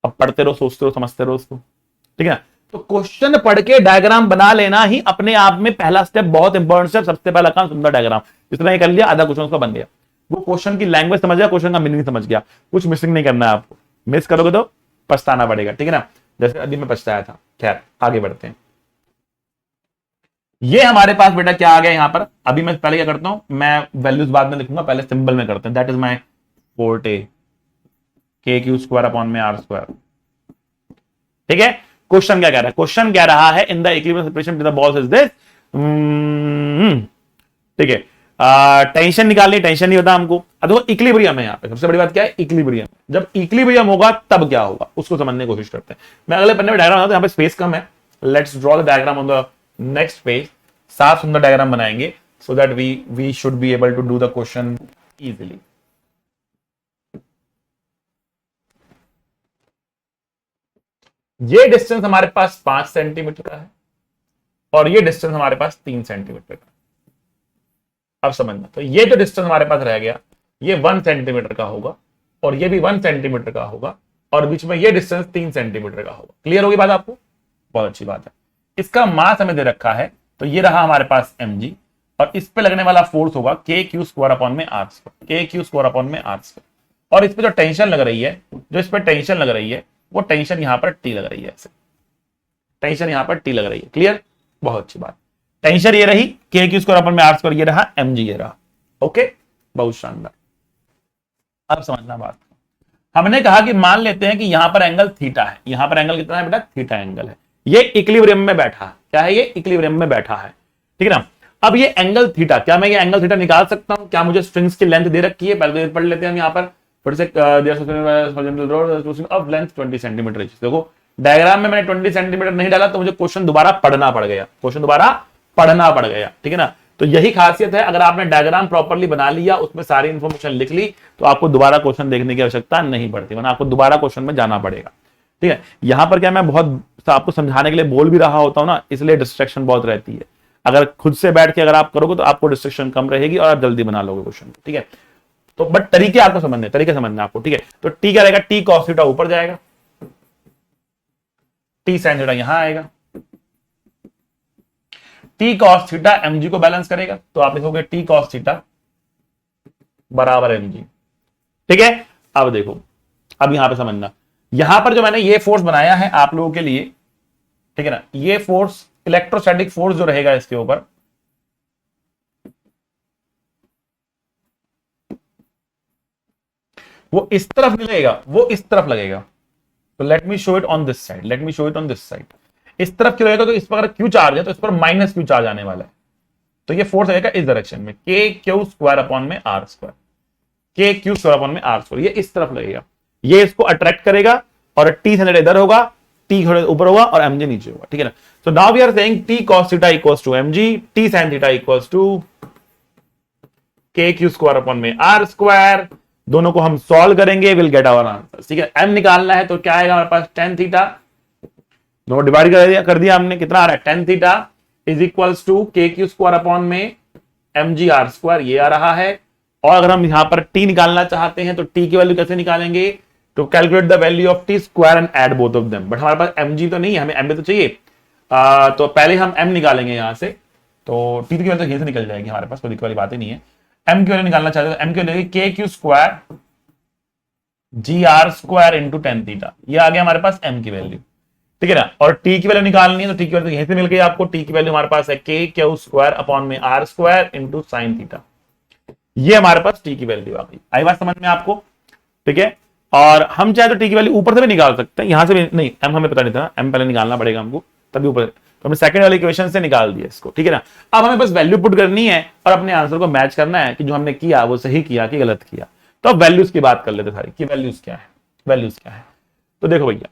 अब पढ़ते रहो, सोचते रहो, समझते रहो उसको, ठीक है ना? तो क्वेश्चन पढ़ के डायग्राम बना लेना ही अपने आप में पहला स्टेप, बहुत इंपॉर्टेंट स्टेप। सबसे पहला काम सुंदर डायग्राम, इतना ही कर लिया, आधा क्वेश्चन उसका बन गया। वो क्वेश्चन की लैंग्वेज समझ गया, क्वेश्चन का मीनिंग समझ गया, कुछ मिसिंग नहीं करना है आपको। मिस करोगे तो पछताना पड़ेगा, ठीक है ना? जैसे अभी मैं पछताया था। खैर आगे बढ़ते हैं। ये हमारे पास बेटा क्या आ गया यहां पर? अभी मैं पहले क्या करता हूं, मैं वैल्यूज बाद में लिखूंगा, पहले सिंबल में करते हैं। दैट इज माई फोर्टे, के क्यू स्क्वायर अपॉन में आर स्क्वायर, ठीक है? क्वेश्चन क्या कह रहा है? क्वेश्चन कह रहा है in the equilibrium separation between the balls is this, ठीक है? टेंशन निकालनी, टेंशन नहीं होता हमको। अब देखो इक्विलिब्रियम है यहाँ पे, सबसे बड़ी बात क्या है? इक्विलिब्रियम। जब इक्विलिब्रियम होगा तब क्या होगा उसको समझने की कोशिश करते हैं। मैं अगले पन्ने में डायग्राम बनाता हूं, यहाँ पे स्पेस कम है। Let's draw the diagram on the next page. साफ सुंदर डायग्राम बनाएंगे so that we should be able to do the question easily. ये डिस्टेंस हमारे पास 5 सेंटीमीटर का है और ये डिस्टेंस हमारे पास 3 सेंटीमीटर का। अब समझना, तो ये जो डिस्टेंस हमारे पास रह गया ये 1 सेंटीमीटर का होगा और ये भी 1 सेंटीमीटर का होगा और बीच में ये डिस्टेंस 3 सेंटीमीटर का होगा। क्लियर होगी बात आपको? बहुत अच्छी बात है। इसका मास हमें दे रखा है, तो ये रहा हमारे पास mg और इस पे लगने वाला फोर्स होगा के क्यू स्क्वायर अपॉन में आर स्क्वायर, के क्यू स्क्वायर अपॉन में आर स्क्वायर। और इस पे जो टेंशन लग रही है, जो इस पे टेंशन लग रही है वो टेंशन यहां पर टी लग रही है, ऐसे टेंशन यहां पर टी लग रही है। क्लियर? बहुत अच्छी बात। टेंशन ये रही के क्यू स्क्वायर अपन में आर स्क्वायर, ये रहा mg, ये रहा। ओके, बहुत शानदार। अब समझना बात, हमने कहा कि मान लेते हैं कि यहां पर एंगल थीटा है। यहां पर एंगल कितना है बेटा? थीटा एंगल है। ये इक्विलिब्रियम में बैठा है। क्या है? ये इक्विलिब्रियम में बैठा है, ठीक है ना? अब ये एंगल थीटा, क्या मैं ये एंगल थीटा निकाल सकता हूं? क्या मुझे स्ट्रिंग्स की लेंथ दे रखी है? पहले पढ़ लेते हैं हम यहां पर फिर से। Of length 20 centimetre. देखो डायग्राम में मैंने 20 सेंटीमीटर नहीं डाला तो मुझे क्वेश्चन दोबारा पढ़ना पड़ गया, ठीक है ना। तो यही खासियत है, अगर आपने डायग्राम प्रॉपर्ली बना लिया, उसमें सारी इंफॉर्मेशन लिख ली, तो आपको दोबारा क्वेश्चन देखने की आवश्यकता नहीं पड़ती, वरना आपको दोबारा क्वेश्चन में जाना पड़ेगा। ठीक है, यहां पर क्या मैं बहुत आपको समझाने के लिए बोल भी रहा होता हूं ना, इसलिए डिस्ट्रैक्शन बहुत रहती है। अगर खुद से बैठ के अगर आप करोगे तो आपको डिस्ट्रैक्शन कम रहेगी और आप जल्दी बना लोगे क्वेश्चन। ठीक है, तो बट तरीके आपको समझने, तरीके समझना आपको। ठीक है, तो टी क्या रहेगा, टी कॉस थीटा ऊपर जाएगा, टी साइन थीटा यहां आएगा, टी कॉस थीटा एमजी को बैलेंस करेगा, तो आप लिखोगे टी कॉस थीटा बराबर एमजी। ठीक है, अब देखो, अब यहां पे समझना, यहां पर जो मैंने ये फोर्स बनाया है आप लोगों के लिए, ठीक है ना, ये फोर्स इलेक्ट्रोस्टैटिक फोर्स जो रहेगा इसके ऊपर, वो इस तरफ मिलेगा, वो इस तरफ लगेगा। तो let me show it on this side, let me show it on this side. इस तरफ क्यों रहेगा, तो इस पर अगर क्यू चार्ज है तो इस पर माइनस क्यू चार्ज आने वाला है, तो ये फोर्स आएगा इस डायरेक्शन में, के क्यू स्क्वायर अपॉन में आर स्क्वायर, के क्यू स्क्वायर अपॉन में आर स्क्वायर, ये इस तरफ लगेगा, ये इसको अट्रैक्ट करेगा और टी सेंटर इधर होगा, टी ऊपर होगा और एमजी नीचे होगा। ठीक है ना, so now we are saying T cos theta equals to MG, T sin theta equals to K Q square upon में आर स्क्वायर। दोनों को हम सॉल्व करेंगे, विल गेट आवर आंसर। ठीक है, एम निकालना है तो क्या आएगा हमारे पास, tan थीटा, दोनों डिवाइड कर दिया हमने, कितना आ रहा है, tan theta is equals to K Q square upon में एमजी आर स्क्वायर, ये आ रहा है। और अगर हम यहां पर टी निकालना चाहते हैं तो टी की वैल्यू कैसे निकालेंगे, तो calculate the value of T square and add both of them. But हमारे पास एमजी तो नहीं है, हमें एम तो चाहिए, तो पहले हम एम निकालेंगे यहां से, तो टी की वैल्यू तो यहीं से निकल जाएगी हमारे पास, कोई दिक्कत वाली बात ही नहीं है। एम की वैल्यू निकालना चाहते हैं तो एम की value K Q square G R square into tan theta, ये आ गया हमारे पास एम की वैल्यू। ठीक है ना, और टी की वैल्यू निकालनी है तो टी की वैल्यू यहीं से मिल गई आपको, टी की वैल्यू हमारे पास है के क्यू स्क्वायर अपॉन में R square into sine theta, ये हमारे पास टी की वैल्यू आ गई। आई बात समझ में आपको। ठीक है, और हम चाहे तो टी की वैल्यू ऊपर से भी निकाल सकते हैं, यहां से भी नहीं, एम हमें पता नहीं था, एम पहले निकालना पड़ेगा हमको, तभी ऊपर, तो हमने सेकंड वाली इक्वेशन से निकाल दिया इसको। ठीक है ना, अब हमें बस वैल्यू पुट करनी है और अपने आंसर को मैच करना है कि जो हमने किया वो सही किया कि गलत किया। तो अब वैल्यूज की बात कर लेते सारी कि वैल्यूज क्या है, वैल्यूज क्या है। तो देखो भैया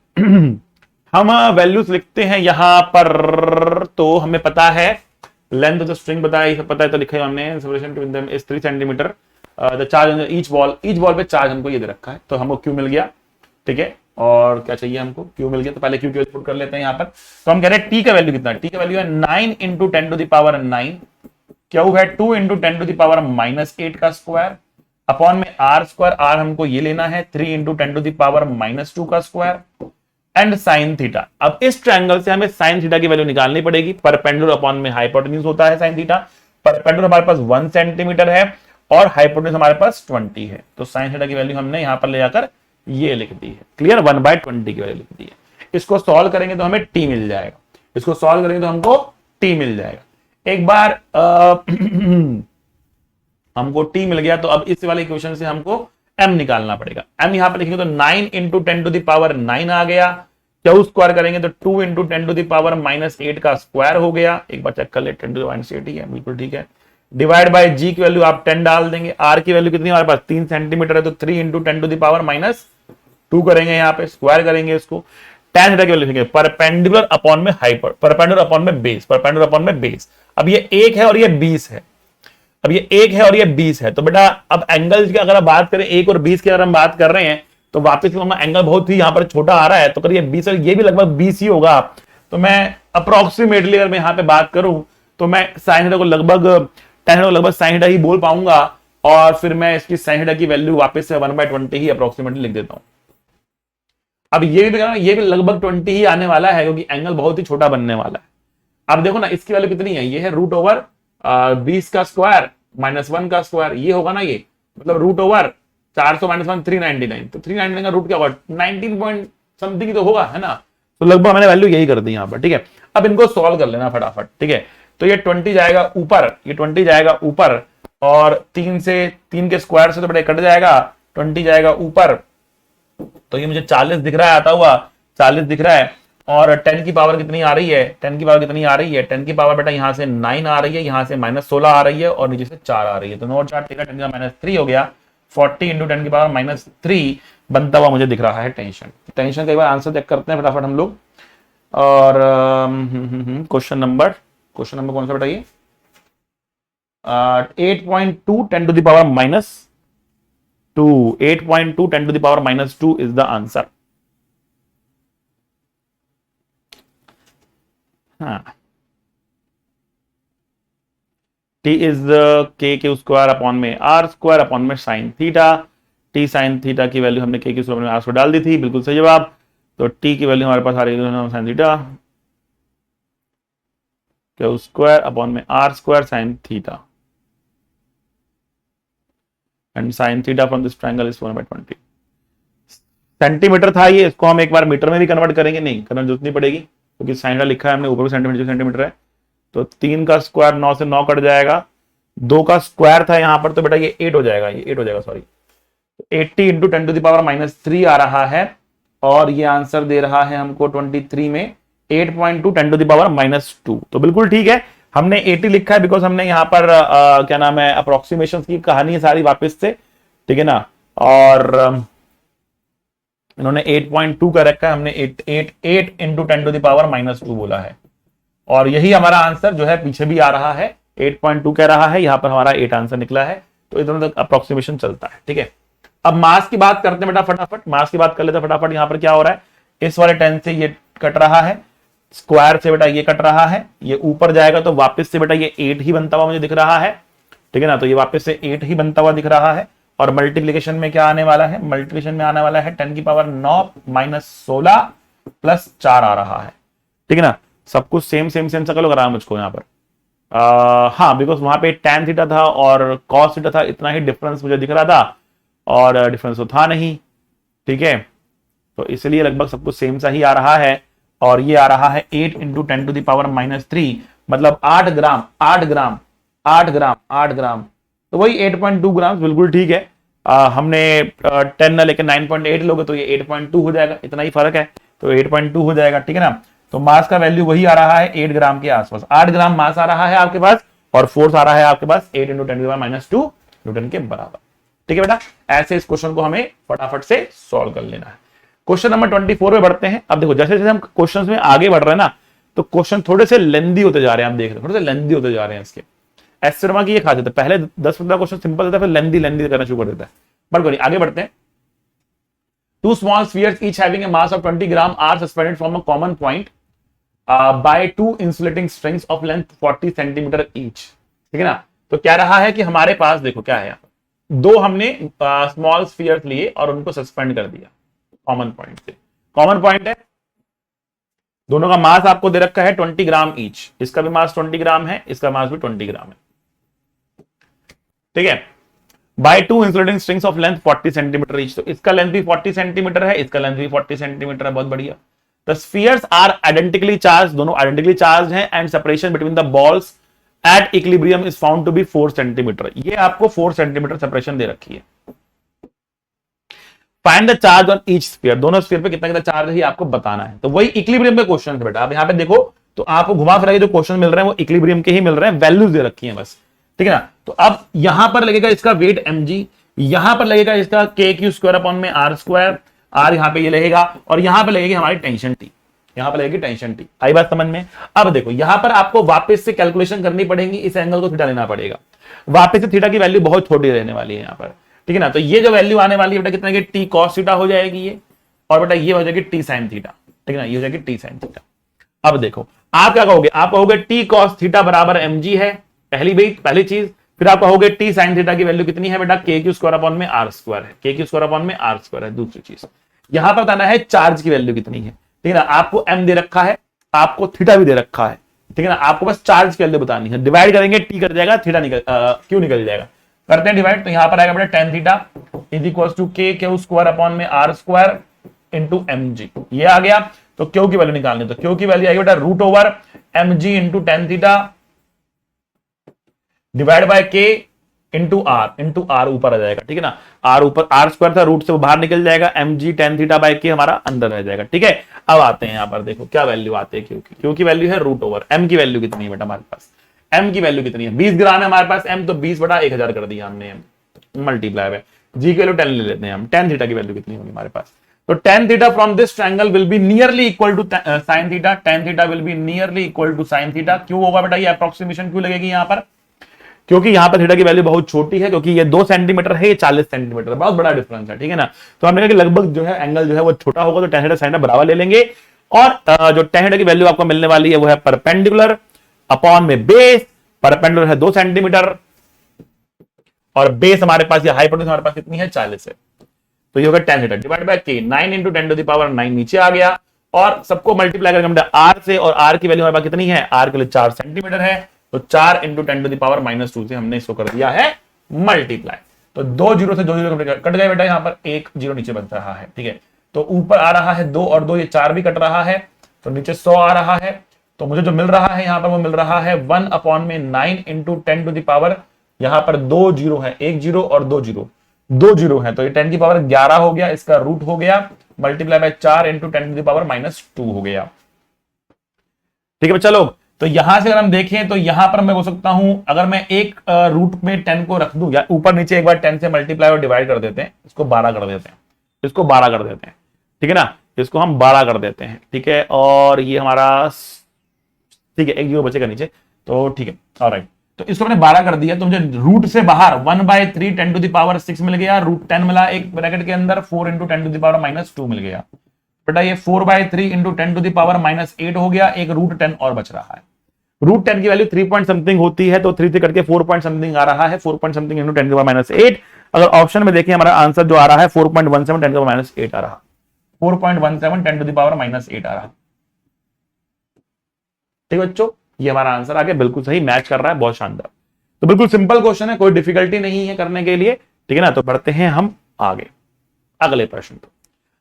हम वैल्यूज लिखते हैं यहां पर, तो हमें पता है लेंथ ऑफ द स्ट्रिंग पता है, तो लिखा है हमने separation to them is 3 centimetre, the charge each ball पे चार्ज हमको ये दे रखा है, तो हमको क्यू मिल गया। ठीक है, और क्या चाहिए हमको, क्यू मिल गया, तो पहले क्यू की वैल्यू पुट कर लेते हैं यहाँ पर। तो हम कह रहे हैं टी का वैल्यू कितना है, टी का वैल्यू है 9 into 10 to the power 9, Q है 2 इंटू 10 टू द पावर -8 का स्क्वायर अपॉन में आर स्क्वायर, आर हमको ये लेना है 3 इंटू 10 टू द पावर -2 का स्क्वायर एंड साइन थीटा। अब इस ट्रायंगल से हमें साइन थीटा की वैल्यू निकालनी पड़ेगी, परपेंडिकुलर अपॉन में हाइपोटेन्यूज होता है साइन थीटा, परपेंडिकुलर हमारे पास 1 सेंटीमीटर है और हाइपोटेन्यूज हमारे पास 20 है, तो साइन थीटा की वैल्यू हमने यहां पर ले जाकर ये लिख दी है, क्लियर, 1/20 की वैल्यू लिख दी है। इसको सॉल्व करेंगे तो हमें टी मिल जाएगा, इसको सॉल्व करेंगे तो हमको टी मिल जाएगा। एक बार हमको टी मिल गया, तो अब इस वाले इक्वेशन से हमको एम निकालना पड़ेगा। एम यहां पर लिखेंगे तो 9 इंटू 10 टू द पावर 9 आ गया, क्यू स्क्वायर करेंगे तो 2 इंटू 10 टू द पावर -8 का स्क्वायर हो गया, एक बार चेक कर ले, 10 टू द -8 ही है, बिल्कुल ठीक है। डिवाइड बाय जी की वैल्यू आप 10 डाल देंगे, आर की वैल्यू कितनी है हमारे पास 3 सेंटीमीटर है, तो 3 इंटू 10 टू द पावर -2 करेंगे, यहाँ पे स्क्वायर करेंगे इसको। tan थीटा की वैल्यू लिखेंगे परपेंडिकुलर अपॉन में हाइपर, परपेंडिकुलर अपॉन में बेस, परपेंडिकुलर अपॉन में बेस। अब ये 1 है और ये 20 है, अब ये 1 है और ये 20 है, तो बेटा अब एंगल की अगर आप बात करें 1 और 20 की अगर हम बात कर रहे हैं, तो वापस एंगल बहुत ही यहाँ पर छोटा आ रहा है, तो अगर ये 20 और ये भी लगभग 20 ही होगा, तो मैं अप्रोक्सीमेटली अगर मैं यहाँ पे बात करूं तो मैं साइन थीटा को लगभग tan थीटा को लगभग साइन थीटा ही बोल पाऊंगा, और फिर मैं इसकी साइन थीटा की वैल्यू वापस से 1/20 ही अप्रोक्सीमेटली लिख देता हूं। अब ये भी लगभग 20 ही आने वाला है, क्योंकि एंगल बहुत ही छोटा बनने वाला है। अब देखो ना इसकी वैल्यू कितनी है, ये है √20 का स्क्वायर -1 का स्क्वायर, ये होगा ना, ये मतलब √400 -1 399, तो 399 का रूट क्या होगा 19 पॉइंट समथिंग तो होगा, है ना। तो लगभग मैंने वैल्यू यही कर दी यहाँ पर। ठीक है, अब इनको सॉल्व कर लेना फटाफट। ठीक है, तो ये 20 जाएगा ऊपर, ये 20 जाएगा ऊपर, और 3 के स्क्वायर से तो बड़े कट जाएगा, 20 जाएगा ऊपर, तो ये मुझे 40 दिख रहा है, आता हुआ 40 दिख रहा है। और 10 की पावर कितनी आ रही है, 10 की पावर कितनी आ रही है, 10 की पावर बेटा यहाँ से 9 आ रही है, यहाँ से -16 आ रही है, और नीचे से 4 आ रही है, तो 9 4 10 का -3 हो गया, 40 इंटू 10 की पावर -3 बनता हुआ मुझे दिख रहा है टेंशन। टेंशन का एक बार आंसर चेक करते हैं फटाफट हम लोग। और क्वेश्चन नंबर कौन सा बताइए? 8.2 10 to the power -2, 8.2 10 to the power -2 is the answer। हाँ, t is k square upon में r स्क्वायर अपॉन में sine theta. t sign theta की वैल्यू हमने k की स्क्वायर में r को डाल दी थी, बिल्कुल सही जवाब। तो t की वैल्यू हमारे पास आ रही है sine theta Q square upon में r square sine theta, and sine theta from this triangle is 1/20। Centimetre था ये, इसको हम एक बार मीटर में भी कन्वर्ट करेंगे, नहीं करने जरूरत नहीं पड़ेगी क्योंकि साइन थीटा लिखा है हमने, ऊपर भी सेंटीमीटर है। तो 3 का स्क्वायर 9 से 9 कट जाएगा, 2 का स्क्वायर था यहां पर, तो बेटा ये 8 हो जाएगा, ये 8 हो जाएगा sorry. 80 into 10 to the power -3 आ रहा है, और ये आंसर दे रहा है हमको 23 में 8.2 10 टू द पावर -2। तो बिल्कुल ठीक है, हमने 80 लिखा है बिकॉज हमने यहाँ पर क्या नाम है अप्रोक्सीमेशन की कहानी है सारी वापस से, ठीक है ना। और इन्होंने 8.2 का रखा है, हमने 8 इंटू 10 टू द पावर -2 बोला है, और यही हमारा आंसर जो है पीछे भी आ रहा है 8.2 कह रहा है, यहां पर हमारा 8 आंसर निकला है। तो इधर तक अप्रोक्सीमेशन चलता है, ठीक है। अब मास की बात करते हैं बेटा फटाफट, मास की बात कर लेते हैं फटाफट। यहां पर क्या हो रहा है, इस वाले 10 से ये कट रहा है, स्क्वायर से बेटा ये कट रहा है, ये ऊपर जाएगा तो वापस से बेटा ये 8 ही बनता हुआ मुझे दिख रहा है, ठीक है ना। तो ये वापस से 8 ही बनता हुआ दिख रहा है, और मल्टीप्लीकेशन में क्या आने वाला है, मल्टीप्लीकेशन में आने वाला है 10 की पावर 9 -16 प्लस 4 आ रहा है, ठीक है ना। सब कुछ सेम सा करो करा मुझको यहाँ पर। हाँ, बिकॉज वहां पे tan थीटा था और cos थीटा था, इतना ही डिफरेंस मुझे दिख रहा था, और डिफरेंस तो था नहीं, ठीक है। तो इसलिए लगभग सब कुछ सेम सा ही आ रहा है, और ये आ रहा है 8 इंटू 10 टू द पावर -3, मतलब 8 ग्राम 8 ग्राम 8 ग्राम 8 ग्राम, तो वही 8.2 ग्राम, बिल्कुल ठीक है। हमने 10 ना लेके 9.8 लोगे तो ये 8.2 हो जाएगा, इतना ही फर्क है, तो 8.2 हो जाएगा, ठीक है ना। तो मास का वैल्यू वही आ रहा है 8 ग्राम के आसपास, 8 ग्राम मास आ रहा है आपके पास, और फोर्स आ रहा है आपके पास 8 into 10 to the power -2 newton के बराबर, ठीक है बेटा। ऐसे इस क्वेश्चन को हमें फटाफट से सॉल्व कर लेना है। क्वेश्चन नंबर 24 में बढ़ते हैं। अब देखो जैसे जैसे हम क्वेश्चंस में आगे बढ़ रहे हैं ना, तो क्वेश्चन थोड़े से लेंदी होते जा रहे हैं, आप देख रहे हैं थोड़े से लेंदी होते जा रहे हैं इसके। एस शर्मा की ये खासियत है, पहले 10-15 क्वेश्चन सिंपल देता है, फिर लेंदी करना शुरू कर देता है। बट कोई आगे बढ़ते हैं। Two small spheres each having a mass of 20 gram are suspended from a common point by two insulating strings of length 40 centimeter each, ठीक है ना। तो क्या रहा है कि हमारे पास देखो क्या है, यहाँ दो हमने स्मॉल स्फीयर्स लिए और उनको सस्पेंड कर दिया कॉमन पॉइंट से। कॉमन पॉइंट है, दोनों का मास आपको दे रखा है 20 ग्राम ईच, इसका भी मास 20 ग्राम है, इसका मास भी 20 ग्राम है, ठीक है। Bye two insulating strings of length 40 centimetre each, तो इसका लेंथ भी 40 सेंटीमीटर है, इसका लेंथ भी 40 सेंटीमीटर है, बहुत बढ़िया। The spheres are identically charge, दोनों आइडेंटिकली चार्ज हैं, and separation between the balls at equilibrium is found to be 4 centimetre. ये आपको 4 सेंटीमीटर सेपरेशन दे रखी है। Find the charge on each sphere, दोनों स्फीयर पे कितना कितना चार्ज है आपको बताना है। तो वही इक्विलिब्रियम के क्वेश्चन है बेटा। आप यहां पे देखो तो आपको घुमा फिरा के जो क्वेश्चन मिल रहे हैं वो इक्विलिब्रियम के ही मिल रहे हैं, वैल्यूज दे रखी है बस, ठीक है ना। तो अब यहां पर लगेगा इसका वेट mg, यहां पर लगेगा इसका k² स्क्वायर अपॉन में r स्क्वायर, r यहां पे ये लगेगा, और यहां पे लगेगी हमारी टेंशन t, यहां पे लगेगी टेंशन t। आई बात समझ में। अब देखो यहां पर आपको वापस से कैलकुलेशन करनी पड़ेगी, इस एंगल को थीटा लेना पड़ेगा, वापस से थीटा की वैल्यू बहुत छोटी रहने वाली है यहां पर, ठीक है ना। तो ये जो वैल्यू आने वाली है बेटा कितना की t cos थीटा हो जाएगी ये, और बेटा ये हो जाएगी t sin थीटा, ठीक है ना, ये हो जाएगी t sin थीटा। अब देखो आप क्या कहोगे, आप कहोगे t cos थीटा बराबर mg है, पहली चीज। फिर आप कहोगे t sin थीटा की वैल्यू कितनी है बेटा, k² स्क्वायर अपॉन में r स्क्वायर है, k² स्क्वायर अपॉन में r स्क्वायर है। दूसरी चीज यहां पर बताना है चार्ज की वैल्यू कितनी है, ठीक है ना। आपको m दे रखा है, आपको थीटा भी दे रखा है, ठीक है ना। आपको बस चार्ज की वैल्यू बतानी है, डिवाइड करेंगे t कर जाएगा, थीटा क्यों निकल जाएगा, करते हैं डिवाइड। तो यहां पर आएगा बेटा tan theta is equal to k² square upon में r स्क्वायर इंटू mg, ये आ गया। तो क्यू की वैल्यू निकालनी, तो क्यू की वैल्यू आएगी बेटा √mg into tan theta divide by k into R ऊपर आ जाएगा, ठीक है ना। आर ऊपर, आर स्क्वायर था, रूट से वो बाहर निकल जाएगा, mg tan theta by k हमारा अंदर रह जाएगा, ठीक है। अब आते हैं यहां पर, देखो क्या वैल्यू आते हैं क्यू की वैल्यू है √m की वैल्यू कितनी है बेटा हमारे पास, m की वैल्यू कितनी है 20 ग्राम है हमारे पास m, तो 20 बटा 1000 कर दिया हमने m मल्टीप्लाई है। जी की वैल्यू 10 ले लेते हैं हम, tan थीटा की वैल्यू कितनी होगी हमारे पास, तो tan theta from this triangle will be nearly equal to sin theta, tan theta will be nearly equal to sin theta. क्यों होगा बेटा, ये अप्रोक्सीमेशन क्यों लगेगी यहां पर, क्योंकि यहां पर थीटा की वैल्यू बहुत छोटी है, क्योंकि ये 2 सेंटीमीटर है, ये 40 सेंटीमीटर, बहुत बड़ा डिफरेंस है, ठीक है ना। तो हमने कहा कि लगभग जो है एंगल जो है वो छोटा होगा, तो tan थीटा sin थीटा बराबर ले लेंगे, और जो tan थीटा की वैल्यू आपको मिलने वाली है वो है परपेंडिकुलर अपॉन में बेस, परपेंडिकुलर है 2 सेंटीमीटर और बेस हमारे पास या हाइपोटेन्यूज हमारे पास कितनी है 40 है, तो ये होगा tan theta divide by k, 9 into 10 to the power 9 नीचे आ गया, और सबको मल्टीप्लाई करके हमने r से, और r की वैल्यू हमारे पास कितनी है, r के लिए 4 सेंटीमीटर है, तो 4 इंटू 10 टू द पावर -2 से हमने इसको कर दिया है मल्टीप्लाई। तो 2 जीरो से 2 जीरो कट गए बेटा, यहां पर 1 जीरो नीचे बच रहा है, ठीक है। तो ऊपर आ रहा है 2 और 2, ये 4 भी कट रहा है, तो नीचे 100 आ रहा है। तो मुझे जो मिल रहा है यहां पर वो मिल रहा है 1 अपॉन में 9 इंटू 10 टू द पावर, यहां पर 2 जीरो है, 1 जीरो और 2 जीरो, 2 जीरो है, तो ये 10 की पावर 11 हो गया, इसका रूट हो गया multiply by 4 into 10 to the power -2 हो गया, ठीक है बच्चा लोग। तो यहां से अगर हम देखें तो यहां पर मैं बोल सकता हूं, अगर मैं एक रूट में 10 को रख दूं, या ऊपर नीचे एक बार 10 से मल्टीप्लाई और डिवाइड कर देते हैं, इसको 12 कर देते हैं, इसको 12 कर देते हैं, ठीक है ना, इसको हम 12 कर देते हैं, ठीक है। और ये हमारा, ठीक है, एक जीरो बचेगा नीचे, तो ठीक है, ऑलराइट। तो इसको मैंने 12 कर दिया, तो मुझे रूट से बाहर 1/3 10 टू द पावर 6 मिल गया, रूट 10 मिला एक ब्रैकेट के अंदर, 4 इंटू 10 टू द पावर -2 मिल गया बेटा, ये 4/3 इंटू 10 टू द पावर -8 हो गया, एक रूट 10 और बच रहा है। रूट 10 की वैल्यू 3 पॉइंट समथिंग होती है, तो 3 से करके 4 पॉइंट समथिंग आ रहा है, 4 point something into 10 to the power -8। अगर ऑप्शन में देखिए हमारा आंसर जो आ रहा है 4.17 10 टू द पावर -8 आ रहा, 4.17 10 टू द पावर -8 आ रहा, ठीक है बच्चों, ये हमारा आंसर आ गया, बिल्कुल सही मैच कर रहा है, बहुत शानदार। तो बिल्कुल सिंपल क्वेश्चन है, कोई डिफिकल्टी नहीं है करने के लिए, ठीक है ना। तो बढ़ते हैं हम आगे अगले प्रश्न पर।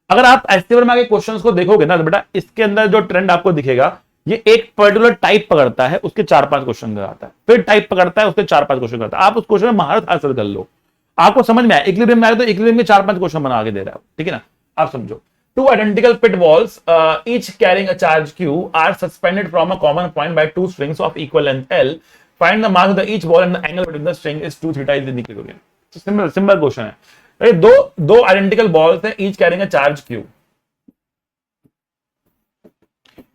अगर आप एसटी वर्मा के क्वेश्चंस को देखोगे ना, तो बेटा इसके अंदर जो ट्रेंड आपको दिखेगा, ये एक पर्टिकुलर टाइप पकड़ता है, उसके 4-5 क्वेश्चन आता है, फिर टाइप पकड़ता है, उसके 4-5 क्वेश्चन करता है। आप उस क्वेश्चन में महारत हासिल कर लो, आपको समझ में आया, इक्विलिब्रियम में आया तो इक्विलिब्रियम के 4-5 क्वेश्चन बना के दे रहा है, ठीक है ना। आप समझो, 2 identical pit balls, each carrying a charge Q, are suspended from a common point by 2 strings of equal length L. Find the mass of the each ball and the angle between the string is 2 theta is in equilibrium. So simple question है। दो identical balls हैं, each carrying a charge Q.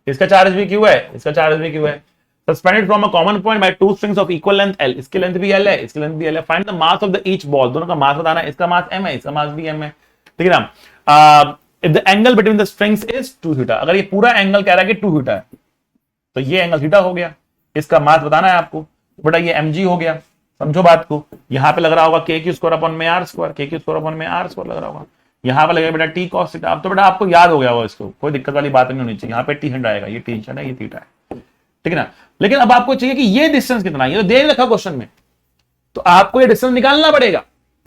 इसका charge भी Q है, इसका charge भी Q है। Suspended from a common point by 2 strings of equal length L. इसकी लेंथ भी L है, इसकी लेंथ भी L है। Find the mass of the each ball. दोनों का मास बताना है, इसका मास M है, इसका मास भी M है, ठीक है ना। If the angle between the strings is 2 theta, अगर ये पूरा एंगल कह रहा है कि 2 theta है, तो ये एंगल थीटा हो गया, इसका मास बताना है आपको, बेटा ये mg हो गया। समझो बात को, यहां पे लग रहा होगा k क्यू स्क्वायर अपॉन में r square, k q square upon में r स्क्वायर लग रहा होगा, यहां पे लगेगा बेटा t cos थीटा। अब तो बेटा आपको याद हो गया होगा, इसको कोई दिक्कत वाली बात नहीं होनी चाहिए, यहाँ पे टेंशन आएगा, ये टेंशन है, ये थीटा है, ठीक है ना। लेकिन अब आपको चाहिए कि ये डिस्टेंस कितना है, ये तो दे रखा क्वेश्चन में, तो आपको ये डिस्टेंस निकालना पड़ेगा,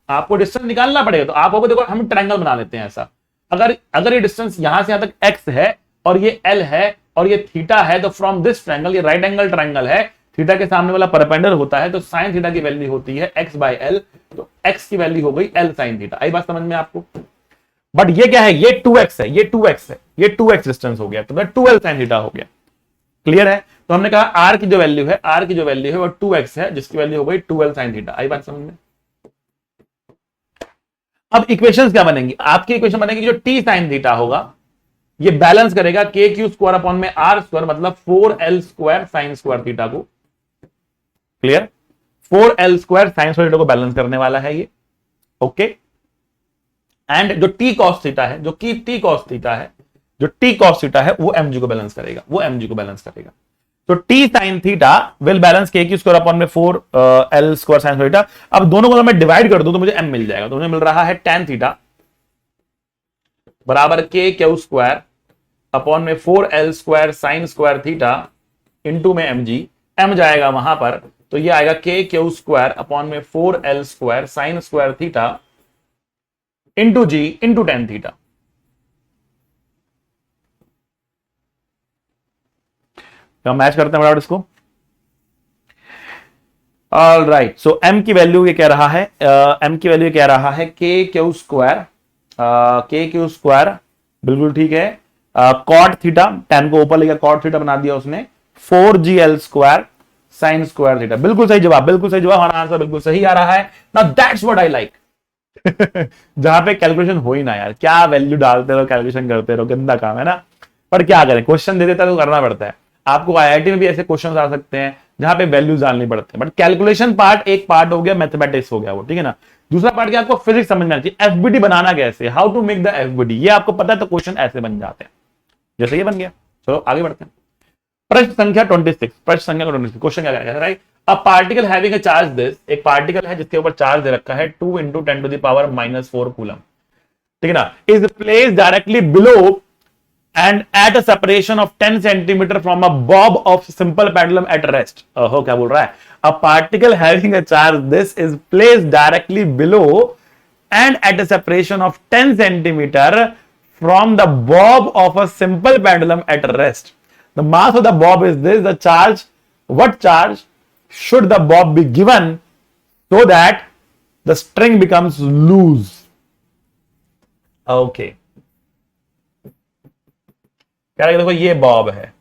आपको डिस्टेंस निकालना पड़ेगा। तो आप देखो, हम ट्रायंगल बना लेते हैं ऐसा, अगर ये डिस्टेंस यहां से यहां तक x है और ये l है और ये थीटा है, तो फ्रॉम दिस ट्रायंगल, ये राइट एंगल ट्रायंगल है, थीटा के सामने वाला परपेंडिकुलर होता है, तो साइन थीटा की वैल्यू होती है x/l, तो x की वैल्यू हो गई l साइन थीटा। आई बात समझ में आपको। बट ये क्या है, ये 2x है, ये 2x है, ये 2x डिस्टेंस हो गया, तो 2l साइन थीटा हो गया। क्लियर है। तो हमने कहा r की जो वैल्यू है, r की जो वैल्यू है वो 2x है, जिसकी वैल्यू हो गई 2l साइन थीटा। आई बात समझ में। अब इक्वेशंस क्या बनेंगी, आपकी इक्वेशन बनेगी जो t साइन थीटा होगा, ये बैलेंस करेगा k क्यू स्क्वायर अपॉन में r स्क्वायर, मतलब 4l square sine square theta को। Clear, 4l square sine square theta को बैलेंस करने वाला है ये, ओके। एंड जो t cos थीटा है, जो कि t cos थीटा है, जो t cos थीटा है, वो mg को बैलेंस करेगा, वो mg को बैलेंस करेगा। तो t sin theta will balance k q square upon में 4l स्क्वायर साइन थीटा। अब दोनों को अगर मैं डिवाइड कर दूं तो मुझे m मिल जाएगा, तो मुझे मिल रहा है tan थीटा बराबर k क्यू स्क्वायर अपॉन में 4l square sine square theta into में mg, m जाएगा वहां पर, तो ये आएगा k क्यू स्क्वायर अपॉन में 4l square sine square theta into g into tan theta. Match करते हैं बराबर इसको। ऑल राइट, सो m की वैल्यू ये कह रहा है, m की वैल्यू कह रहा है k q square, k q square बिल्कुल ठीक है, कॉट थीटा, tan को ऊपर लेकर कॉट थीटा बना दिया उसने, 4gl square sine square theta. बिल्कुल सही जवाब, बिल्कुल सही जवाब, हमारा आंसर बिल्कुल सही आ रहा है। Now that's what I like, जहां पे कैलकुलेशन हो ही ना यार, क्या वैल्यू डालते रहो, कैलकुलेशन करते रहो, गंदा काम है ना। पर क्या करें, क्वेश्चन दे देता है तो करना पड़ता है। आपको आईआईटी में भी ऐसे क्वेश्चन आ सकते हैं जहां पे वैल्यूज डालनी पड़ते हैं, बट कैलकुलेशन पार्ट एक पार्ट हो गया, मैथमेटिक्स हो गया वो, ठीक है ना। दूसरा पार्ट क्या, आपको फिजिक्स समझना चाहिए, एफबीडी बनाना कैसे, how to make the FBD, ये आपको पता है तो क्वेश्चन ऐसे बन जाते हैं, जैसे ये बन गया। चलो आगे बढ़ते हैं। प्रश्न संख्या 26, प्रश्न संख्या 26, क्वेश्चन क्या करेगा, right. A particle having a charge this, एक पार्टिकल है जिसके ऊपर चार्ज दे रखा है 2 × 10⁻⁻⁴ कूलम, ठीक है ना, is place directly below and at a separation of 10 centimeter from a bob of simple pendulum at rest. ओहो क्या बोल रहा है, a particle having a charge this is placed directly below and at a separation of 10 centimeter from the bob of a simple pendulum at rest. The mass of the bob is this, the charge, what charge should the bob be given so that the string becomes loose? Okay. कह रहा है देखो ये Bob है,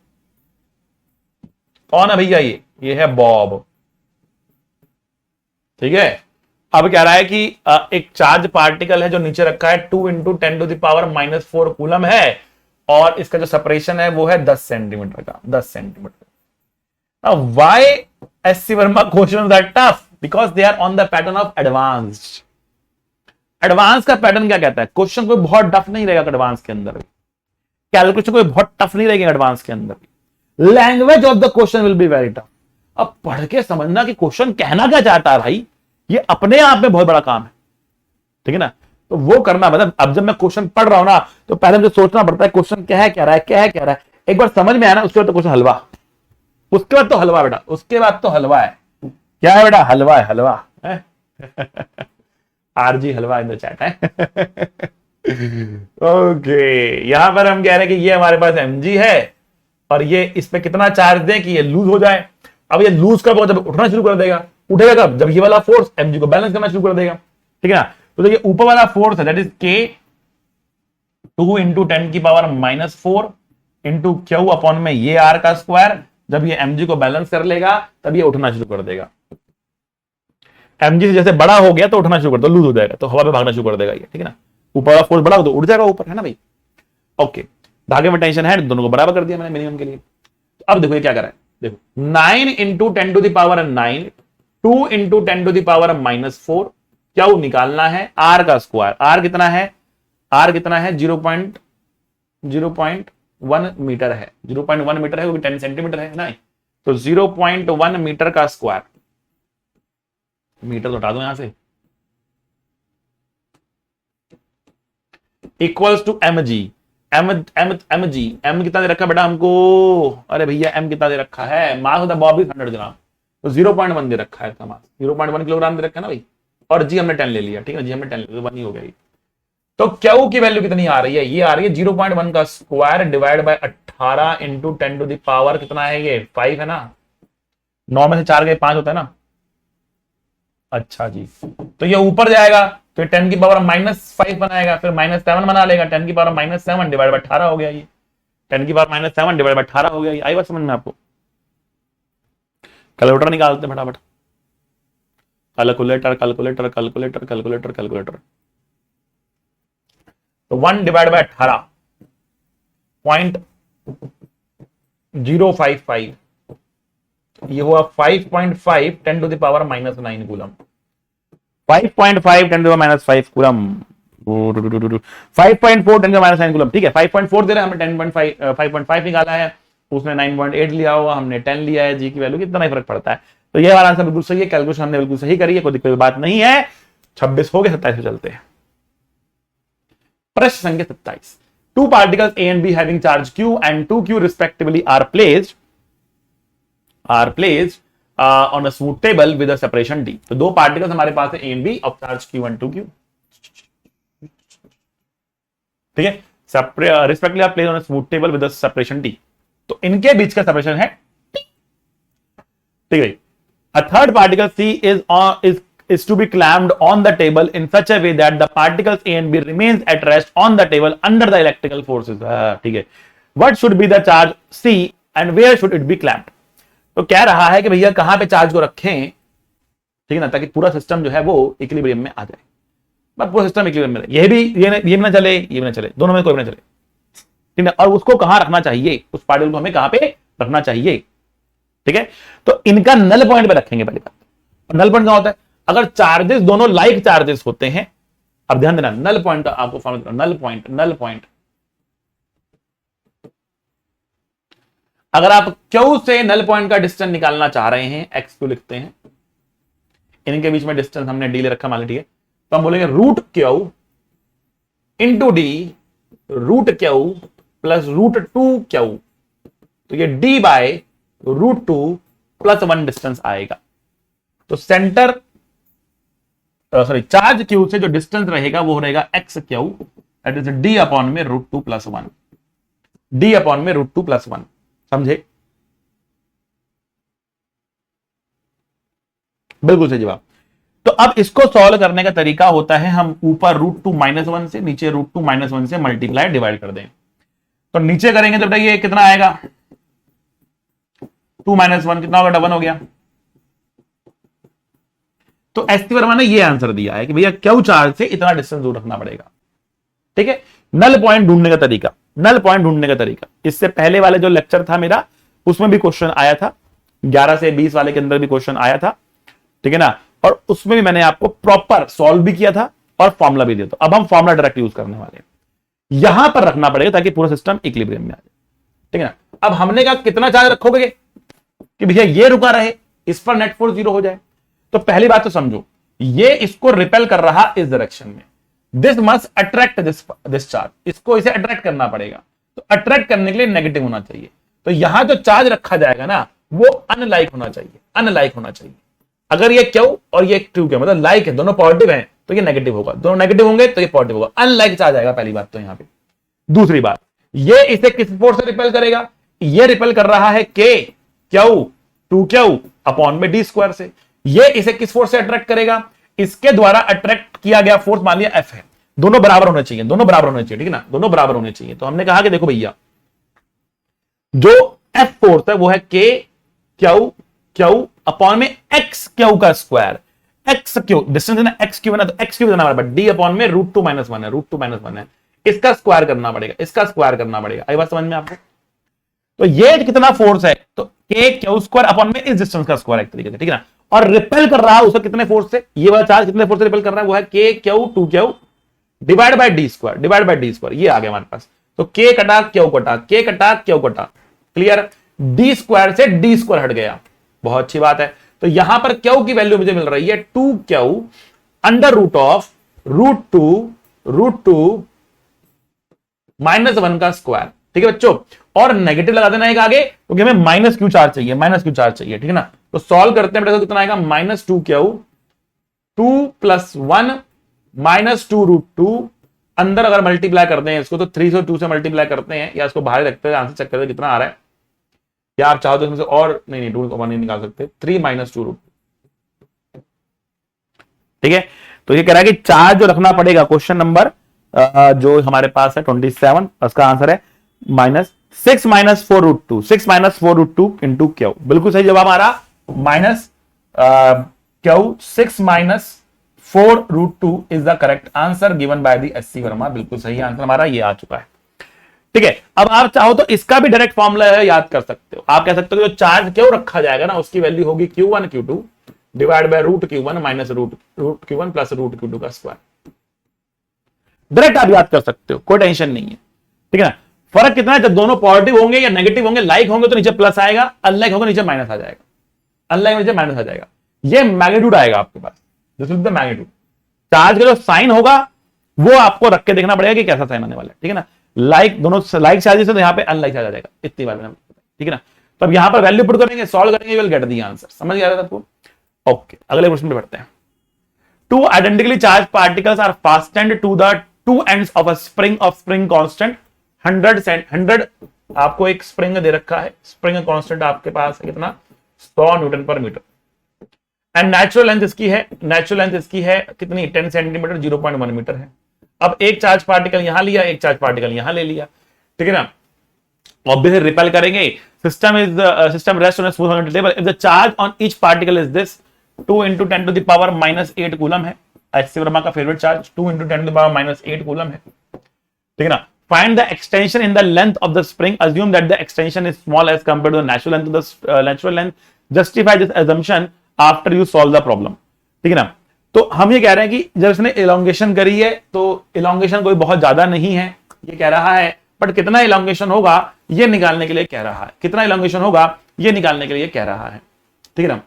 कौन है भैया, ये है बॉब, ठीक है। अब कह रहा है कि एक चार्ज पार्टिकल है जो नीचे रखा है 2 × 10⁻⁻⁴ कूलम है, और इसका जो सेपरेशन है वो है 10 सेंटीमीटर का, 10 centimetre. Why SC Verma questions are tough, because they are on the pattern of advanced. Advance का पैटर्न क्या कहता है, क्वेश्चन कोई बहुत टफ नहीं रहेगा एडवांस के अंदर, कैलकुलेशन कोई बहुत टफ नहीं रहेगी एडवांस के अंदर, language of the question will be very tough. अब पढ़ के समझना कि क्वेश्चन कहना क्या चाहता है भाई, ये अपने आप में बहुत बड़ा काम है, ठीक है ना। तो वो करना, मतलब अब जब मैं क्वेश्चन पढ़ रहा हूं ना, तो पहले मुझे सोचना पड़ता है क्वेश्चन क्या है, क्या रहा है, क्या है, क्या रहा है। एक बार समझ में आया ना, उसके बाद तो क्वेश्चन हलवा, उसके बाद तो हलवा बेटा, उसके बाद तो हलवा है। क्या है बेटा, हलवा है, हलवा है। आरजी हलवा इन द चैट है। ओके, यहां पर हम कह रहे हैं कि ये हमारे पास mg है, और ये इस पे कितना चार्ज दें कि ये लूज हो जाए। अब ये लूज कब होगा, जब उठना शुरू कर देगा। उठेगा कब, जब ये वाला फोर्स mg को बैलेंस करना शुरू कर देगा, ठीक है ना। तो देखिए ऊपर वाला फोर्स है that is k 2 × 10⁻⁴ into Q upon में ये r का स्क्वायर, जब ये mg को बैलेंस कर लेगा तब ये उठना शुरू कर देगा। mg से जैसे बड़ा हो गया तो उठना शुरू कर दो, लूज हो जाएगा तो हवा पे भागना शुरू कर देगा ये, ठीक है ना। ऊपर वाला फोर्स बड़ा हो तो उड़ जाएगा ऊपर, है ना भाई। ओके, धागे में टेंशन है, दोनों को बराबर कर दिया मैंने मिनिमम के लिए। तो अब देखो ये क्या कर रहा है, देखो 9 × 10⁻⁹ 2 × 10⁻⁻⁴ क्या वो निकालना है, r का स्क्वायर। r कितना है, r कितना है 0.1 मीटर है, 0.1 मीटर है क्योंकि 10 सेंटीमीटर है ना। तो 0.1 मीटर का स्क्वायर, मीटर तो हटा दो यहां से, equals to mg। mg m कितना दे रखा बेटा हमको, अरे भैया m कितना दे रखा है, mass of the Bob is 100 ग्राम, तो 0.1 दे रखा है इसका मास, 0.1 किलोग्राम दे रखा है ना भाई, और जी हमने 10 ले लिया, ठीक है, जी हमने 10 ले लिया, 1 ही हो गया। तो क्यू की वैल्यू कितनी आ रही है, ये आ रही है 0.1 का स्क्वायर डिवाइड बाय 18 × 10⁻, कितना है ये 5 है ना, 9 में से 4 गए 5 होता है ना। अच्छा जी, तो ये ऊपर जाएगा तो 10⁻⁻5 बनाएगा, फिर -7 बना लेगा, 10⁻7 डिवाइड बाय 18 हो गया ये, 10⁻7 डिवाइड बाय 18 हो गया ये। आई बात समझ में आपको, कैलकुलेटर निकालते फटाफट, calculator calculator calculator calculator calculator. तो 1 डिवाइड बाय 18 0.055, ये हुआ 5.5 10⁻⁻⁹ कूलम, 5.5 10⁻⁵ कूलम, 5.4 10⁻⁹ कूलम, ठीक है। 5.4 दे रहे हैं, हमने 5.5 निकाला है, उसने 9.8 लिया हुआ, हमने 10 लिया है, जी की वैल्यू कितना ही फर्क पड़ता है। तो ये वाला आंसर बिल्कुल सही है, कैलकुलेशन हमने बिल्कुल सही करी है, कोई दिक्कत बात नहीं है। 26 हो गए, 27 पे चलते हैं। प्रश्न संख्या 27, two particles A and B having charge Q and 2Q respectively are placed on a smooth table with a separation d। तो दो पार्टिकल्स हमारे पास है A and B of charge Q and 2Q, ठीक है, respectively are placed on a smooth table with a separation d। तो इनके बीच का सेपरेशन है t, ठीक है। A third particle C is to be clamped on the table in such a way that the particles A and B remains at rest on the table under the electrical forces, ठीक है। What should be the charge C and where should it be clamped? तो कह रहा है कि भैया कहां पे चार्ज को रखें, ठीक है ना, ताकि पूरा सिस्टम जो है वो इक्विलिब्रियम में आ जाए। बस पूरा सिस्टम इक्विलिब्रियम में रहे। ये भी ना चले, ये भी ना चले, दोनों में कोई भी ना चले, ठीक है। और उसको कहां रखना चाहिए, उस पार्टिकल को हमें कहां पे रखना चाहिए, ठीक है। तो इनका नल पॉइंट पे रखेंगे पहली बात। नल पॉइंट क्या होता है, अगर चार्जेस दोनों लाइक चार्जेस होते हैं, अब ध्यान देना नल पॉइंट आपको फॉर्मूला, नल पॉइंट अगर आप क्यू से नल पॉइंट का डिस्टेंस निकालना चाह रहे हैं, एक्स क्यू लिखते हैं, इनके बीच में डिस्टेंस हमने डी ले रखा मान लीजिए, तो हम बोलेंगे root Q into D root Q plus root two Q, तो ये D by root two plus 1 distance आएगा। तो सेंटर सॉरी चार्ज क्यू से जो डिस्टेंस रहेगा वो रहेगा x q, that is d upon में root two plus 1, d upon में रूट टू प्लस 1, समझे? बिल्कुल सही जवाब। तो अब इसको सॉल्व करने का तरीका होता है, हम ऊपर रूट टू माइनस 1 से, नीचे रूट टू माइनस 1 से मल्टीप्लाई डिवाइड कर दें। तो नीचे करेंगे तो बेटा ये कितना आएगा, 2 माइनस 1 कितना होगा, 1 हो गया। तो एस टी वर्मा ने ये आंसर दिया है कि भैया क्यू चार्ज से इतना डिस्टेंस दूर रखना पड़ेगा, ठीक है। नल पॉइंट ढूंढने का तरीका, नल पॉइंट ढूंढने का तरीका, इससे पहले वाले जो लेक्चर था मेरा उसमें भी क्वेश्चन आया था, 11 से 20 वाले के अंदर भी क्वेश्चन आया था, ठीक है ना। और उसमें भी मैंने आपको प्रॉपर सॉल्व भी किया था और फॉर्मूला भी दिया था। अब हम फॉर्मूला डायरेक्ट यूज करने वाले हैं, यहां पर रखना पड़ेगा ताकि पूरा सिस्टम इक्विलिब्रियम में आ जाए, ठीक है ना। अब हमने कहा कितना चार्ज रखोगे कि भैया ये रुका रहे, इस पर नेट फोर्स 0 हो जाए। तो पहली बात तो समझो, ये इसको रिपेल कर रहा इस डायरेक्शन में, this must attract this charge, इसको इसे अट्रैक्ट करना पड़ेगा। तो अट्रैक्ट करने के लिए नेगेटिव होना चाहिए, तो यहां जो चार्ज रखा जाएगा ना वो अनलाइक होना चाहिए, अनलाइक होना चाहिए। अगर ये क्यू और ये क्यू क्यू मतलब लाइक है, दोनों पॉजिटिव हैं, तो ये नेगेटिव होगा, दोनों नेगेटिव होंगे तो ये पॉजिटिव होगा, अनलाइक चार्ज आएगा, पहली बात तो यहां पे। दूसरी बात, ये इसे किस फोर्स से रिपेल करेगा, ये रिपेल कर रहा है K Q two Q upon में डी स्क्वायर से। ये इसे किस फोर्स से अट्रैक्ट करेगा, इसके द्वारा अट्रैक्ट किया गया फोर्स मान लिया एफ है, दोनों बराबर होने चाहिए, दोनों बराबर होने चाहिए, ठीक है ना, दोनों बराबर होने चाहिए। तो हमने कहा कि देखो भैया जो एफ फोर्स है वो है के क्यू क्यू अपॉन में एक्स क्यू का स्क्वायर, एक्स क्यू डिस्टेंस है ना, एक्स क्यू है ना, तो एक्स क्यू देना पड़ेगा, डी अपॉन में रूट टू माइनस 1 है, रूट टू माइनस 1 है, इसका स्क्वायर करना पड़ेगा, इसका स्क्वायर करना पड़ेगा। आई बात समझ में आपको? तो ये कितना फोर्स है, तो के क्यू स्क्वायर अपॉन में इस डिस्टेंस का स्क्वायर एक तरीके से, ठीक है ना। और रिपेल कर रहा है उसे कितने फोर्स से, ये वाला चार्ज कितने फोर्स से रिपेल कर रहा है, वो है K Q two Q divide by D square, divide by D square, ये आ गया हमारे पास। तो के कटा क्यू कटा, के कटा क्यू कटा, क्लियर। डी स्क्वायर से डी स्क्वायर हट गया, बहुत अच्छी बात है। तो यहां पर क्यू की वैल्यू मुझे मिल रही है 2 Q under root of root two minus 1 का स्क्वायर, ठीक है बच्चों। और नेगेटिव लगा देना एक आगे, क्योंकि हमें माइनस क्यू चार्ज चाहिए, माइनस क्यू चार्ज चाहिए, ठीक है ना। तो सॉल्व करते हैं बेटा, तो कितना आएगा, minus 2 Q 2 plus 1 minus 2 root two, अंदर अगर मल्टीप्लाई करते हैं इसको तो 3 से 2 से मल्टीप्लाई करते हैं, या इसको बाहर रखते हैं, आंसर चेक करते हैं कितना आ रहा है, या आप चाहो तो इसमें से और नहीं 2 को नहीं निकाल सकते, 3 माइनस 2 रूट, ठीक है। तो ये कह रहा है कि चार्ज जो रखना पड़ेगा, क्वेश्चन नंबर जो हमारे पास है 27, उसका आंसर है -6 minus 4 root two, 6 minus 4 root two into Q, बिल्कुल सही जवाब आ रहा, minus Q 6 minus 4 root two is the correct answer given by the SC Verma, बिल्कुल सही आंसर हमारा ये आ चुका है, ठीक है। अब आप चाहो तो इसका भी डायरेक्ट फॉर्मूला याद कर सकते हो, आप कह सकते हो जो चार्ज क्यों रखा जाएगा ना उसकी वैल्यू होगी Q1 Q2 divide by root Q1 minus root Q1 plus root Q2 का स्क्वायर, डायरेक्ट आप याद कर सकते हो, कोई टेंशन नहीं है, ठीक है ना। फर्क कितना है, जब दोनों पॉजिटिव होंगे या नेगेटिव होंगे, लाइक होंगे तो नीचे प्लस आएगा, अनलाइक होंगे नीचे माइनस आ जाएगा, अनलाइक नीचे माइनस आ जाएगा, ये मैग्नीट्यूड आएगा आपके पास, this is the magnitude. Charge का जो साइन होगा वो आपको रख के देखना पड़ेगा कि कैसा साइन आने वाला है, ठीक है ना। लाइक दोनों लाइक चार्जेस है तो यहाँ पे अनलाइक चार्ज आ जाएगा, इतनी बार मैंने, ठीक है ना। तो अब यहां पर वैल्यू पुट करेंगे, सॉल्व करेंगे, विल गेट द आंसर, समझ गया आपको? ओके, अगले क्वेश्चन पे बढ़ते हैं। Two identically charge particles are fastened to the two ends of a spring constant 100 आपको एक स्प्रिंग दे रखा है, स्प्रिंग कांस्टेंट आपके पास है कितना, 100 न्यूटन पर मीटर, एंड नेचुरल लेंथ इसकी है कितनी, 10 सेंटीमीटर, 0.1 मीटर है। अब एक चार्ज पार्टिकल यहां लिया, एक चार्ज पार्टिकल यहां ले लिया, ठीक है ना। ऑब्वियसली रिपेल करेंगे, system rest on a smooth table if the charge on each particle is this 2 × 10⁻⁻8 coulomb है। एचसी वर्मा का फेवरेट चार्ज 2 × 10⁻⁸ कूलम है, ठीक है ना। Find the extension in the length of the spring, assume that the extension is small as compared to the natural length of the natural length, justify this assumption after you solve the problem, ठीक है ना। तो हम ये कह रहे हैं कि जब इसने इलोंगेशन करी है तो इलोंगेशन कोई बहुत ज्यादा नहीं है ये कह रहा है, बट कितना इलोंगेशन होगा ये निकालने के लिए कह रहा है, कितना इलोंगेशन होगा ये निकालने के लिए कह रहा है, ठीक है ना।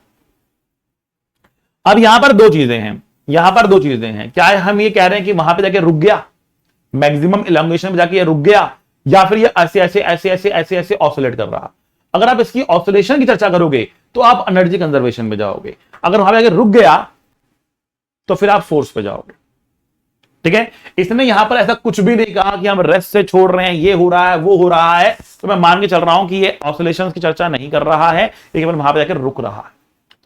अब यहां पर दो चीजें हैं, क्या है, हम ये कह रहे हैं कि वहां पे जाके रुक गया, मैक्सिमम इलोंगेशन पे जाके ये रुक गया, या फिर ये ऐसे ऐसे ऐसे ऐसे ऐसे ऐसे ऑसिलेट कर रहा। अगर आप इसकी ऑसिलेशन की चर्चा करोगे तो आप एनर्जी कंजर्वेशन में जाओगे, अगर वहां पे जाके रुक गया तो फिर आप फोर्स पे जाओगे, ठीक है। इसने यहां पर ऐसा कुछ भी नहीं कहा कि हम रेस्ट से छोड़ रहे हैं, ये हो रहा है वो हो रहा है, तो मैं मान के चल रहा हूं कि ये ऑसिलेशंस की चर्चा नहीं कर रहा है, लेकिन वहां पे जाकर रुक रहा है,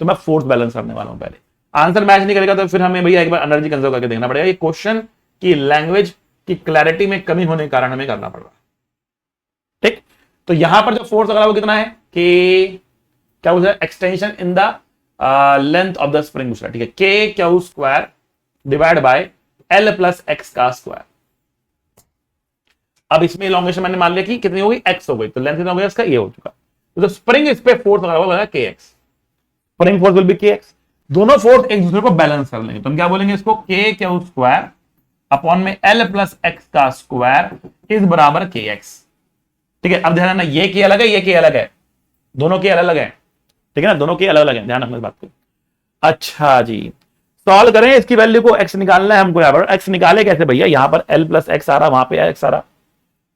तो मैं फोर्स बैलेंस करने वाला हूं। पहले आंसर मैच नहीं करेगा तो फिर हमें भैया एक बार एनर्जी कंजर्व करके देखना पड़ेगा। ये क्वेश्चन की लैंग्वेज की क्लैरिटी में कमी होने के कारण हमें करना पड़ रहा है, ठीक। तो यहां पर जो फोर्स अगर वो कितना है कि क्या बोलते हैं, extension in the length of the spring पूछ रहा है, ठीक है, K Q square divide by L plus x का स्क्वायर। अब इसमें इलोंगेशन मैंने मान लिया कि कितनी होगी, एक्स हो गई, तो लेंथ कितना हो गया इसका, ये हो चुका। तो स्प्रिंग इस पे फोर्स लगा हुआ के x, spring force will be के एक्स, दोनों फोर्स एक दूसरे को बैलेंस कर लेंगे, तो हम क्या बोलेंगे इसको, के क्यू स्क्वायर अपॉन में एल प्लस एक्स का स्क्वायर इज बराबर के एक्स, ठीक है। अब ध्यान रखना ये के अलग है, ये के अलग है, दोनों के अलग है, ठीक है ना, दोनों के अलग अलग है, ध्यान रखना इस बात को। अच्छा जी, सॉल्व करें इसकी वैल्यू को, एक्स निकालना है हमको, यहां पर एक्स निकाले कैसे भैया, यहां पर एल प्लस एक्स आ रहा, वहां पे एक्स आ रहा,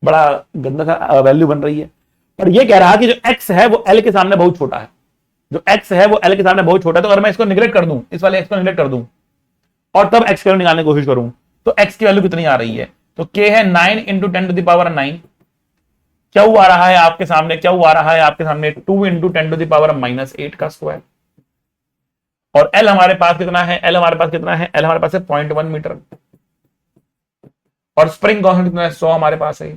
बड़ा गंदा सा वैल्यू बन रही है। पर ये कह रहा कि जो एक्स है वो एल के सामने बहुत छोटा है, जो एक्स है वो एल के सामने बहुत छोटा है, तो अगर मैं इसको निगलेक्ट कर दूं, इस वाले एक्स को निगलेक्ट कर दूं और तब एक्स की वैल्यू निकालने की कोशिश करूं, तो एक्स की वैल्यू कितनी आ रही है, तो के है 9 × 10⁻⁹, क्यू आ रहा है आपके सामने, क्यू आ रहा है आपके सामने 2 × 10⁻⁸ का स्क्वायर, और एल हमारे पास कितना है, एल हमारे पास कितना है, एल हमारे पास है 0.1 मीटर, और स्प्रिंग कांस्टेंट कितना है, 100 हमारे पास है।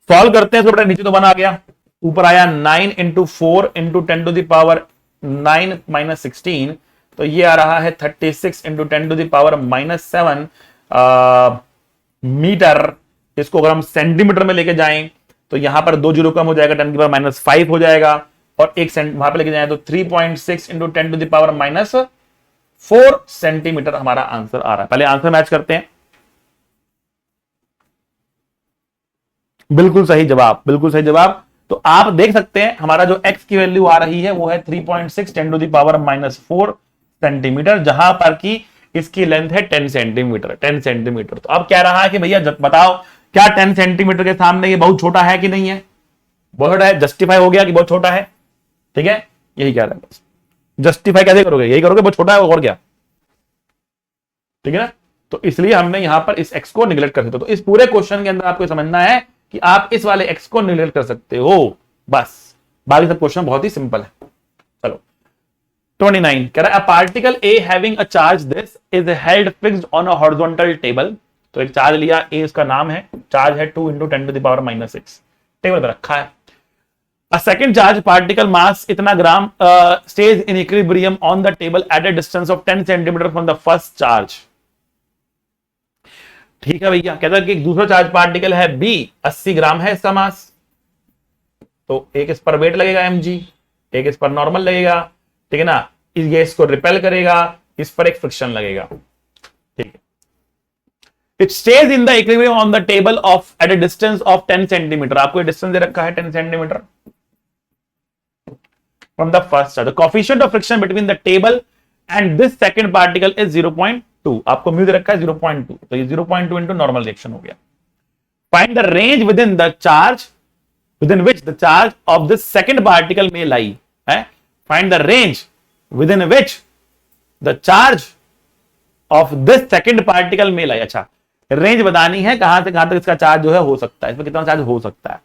सॉल्व करते हैं, तो बेटा नीचे तो 1 आ गया, ऊपर आया 9 × 4 × 10⁻⁹ तो ये आ रहा है 36 × 10⁻⁷ मीटर। इसको अगर हम सेंटीमीटर में लेके जाएं तो यहां पर 2 जीरो कम हो जाएगा, 10⁻⁵ हो जाएगा, और एक वहां पे लेके जाए तो 3.6 × 10⁻⁴ सेंटीमीटर हमारा आंसर आ रहा है। पहले आंसर मैच करते हैं, बिल्कुल सही जवाब, बिल्कुल सही जवाब। तो आप देख सकते हैं हमारा जो x की वैल्यू आ रही है वो है 3.6 × 10⁻⁴ सेंटीमीटर, जहां पर की इसकी लेंथ है 10 सेंटीमीटर, 10 सेंटीमीटर। तो अब कह रहा है कि भैया बताओ क्या 10 सेंटीमीटर के सामने ये बहुत छोटा है कि नहीं है, बहुत छोटा है, जस्टिफाई हो गया कि बहुत छोटा है, ठीक है, यही कह रहा है। बस जस्टिफाई कैसे करोगे, यही करोगे बहुत छोटा है और क्या, ठीक है ना। तो इसलिए हमने यहां पर इस x को निगलेक्ट कर सकते हो। तो इस पूरे क्वेश्चन के अंदर आपको समझना है कि आप इस वाले x को निगलेक्ट कर सकते हो, बस बाकी सब क्वेश्चन बहुत ही सिंपल है। चलो 29 कह रहा है, a particle A having a charge this is held fixed on a horizontal table. तो एक चार्ज लिया, ए इसका नाम है, चार्ज है 2 × 10⁻⁻6, टेबल पर रखा है। A second charge particle mass इतना ग्राम stays in equilibrium on the table at a distance of 10 centimeter from the first charge। ठीक है भैया, कहता है कि एक दूसरा चार्ज पार्टिकल है बी, 80 ग्राम है इसका मास, तो एक इस पर वेट लगेगा mg, एक इस पर नॉर्मल लगेगा, ठीक है ना, ये इसको रिपेल करेगा, इस पर एक फ्रिक्शन लगेगा, ठीक है। It stays in the equilibrium on the table of at a distance of 10 centimeter। आपको डिस्टेंस दे रखा है 10 centimetre from the first charge। The coefficient of friction between the table and this second particle is 0.2। आपको mu दे रखा है 0.2, तो ये 0.2 into normal reaction हो गया। Find the range within the charge within which the charge of this second particle may lie। है, find the range within which the charge of this second particle may lie। अच्छा, range बतानी है कहां से कहां तक इसका चार्ज जो है हो सकता है, इसमें कितना चार्ज हो सकता है,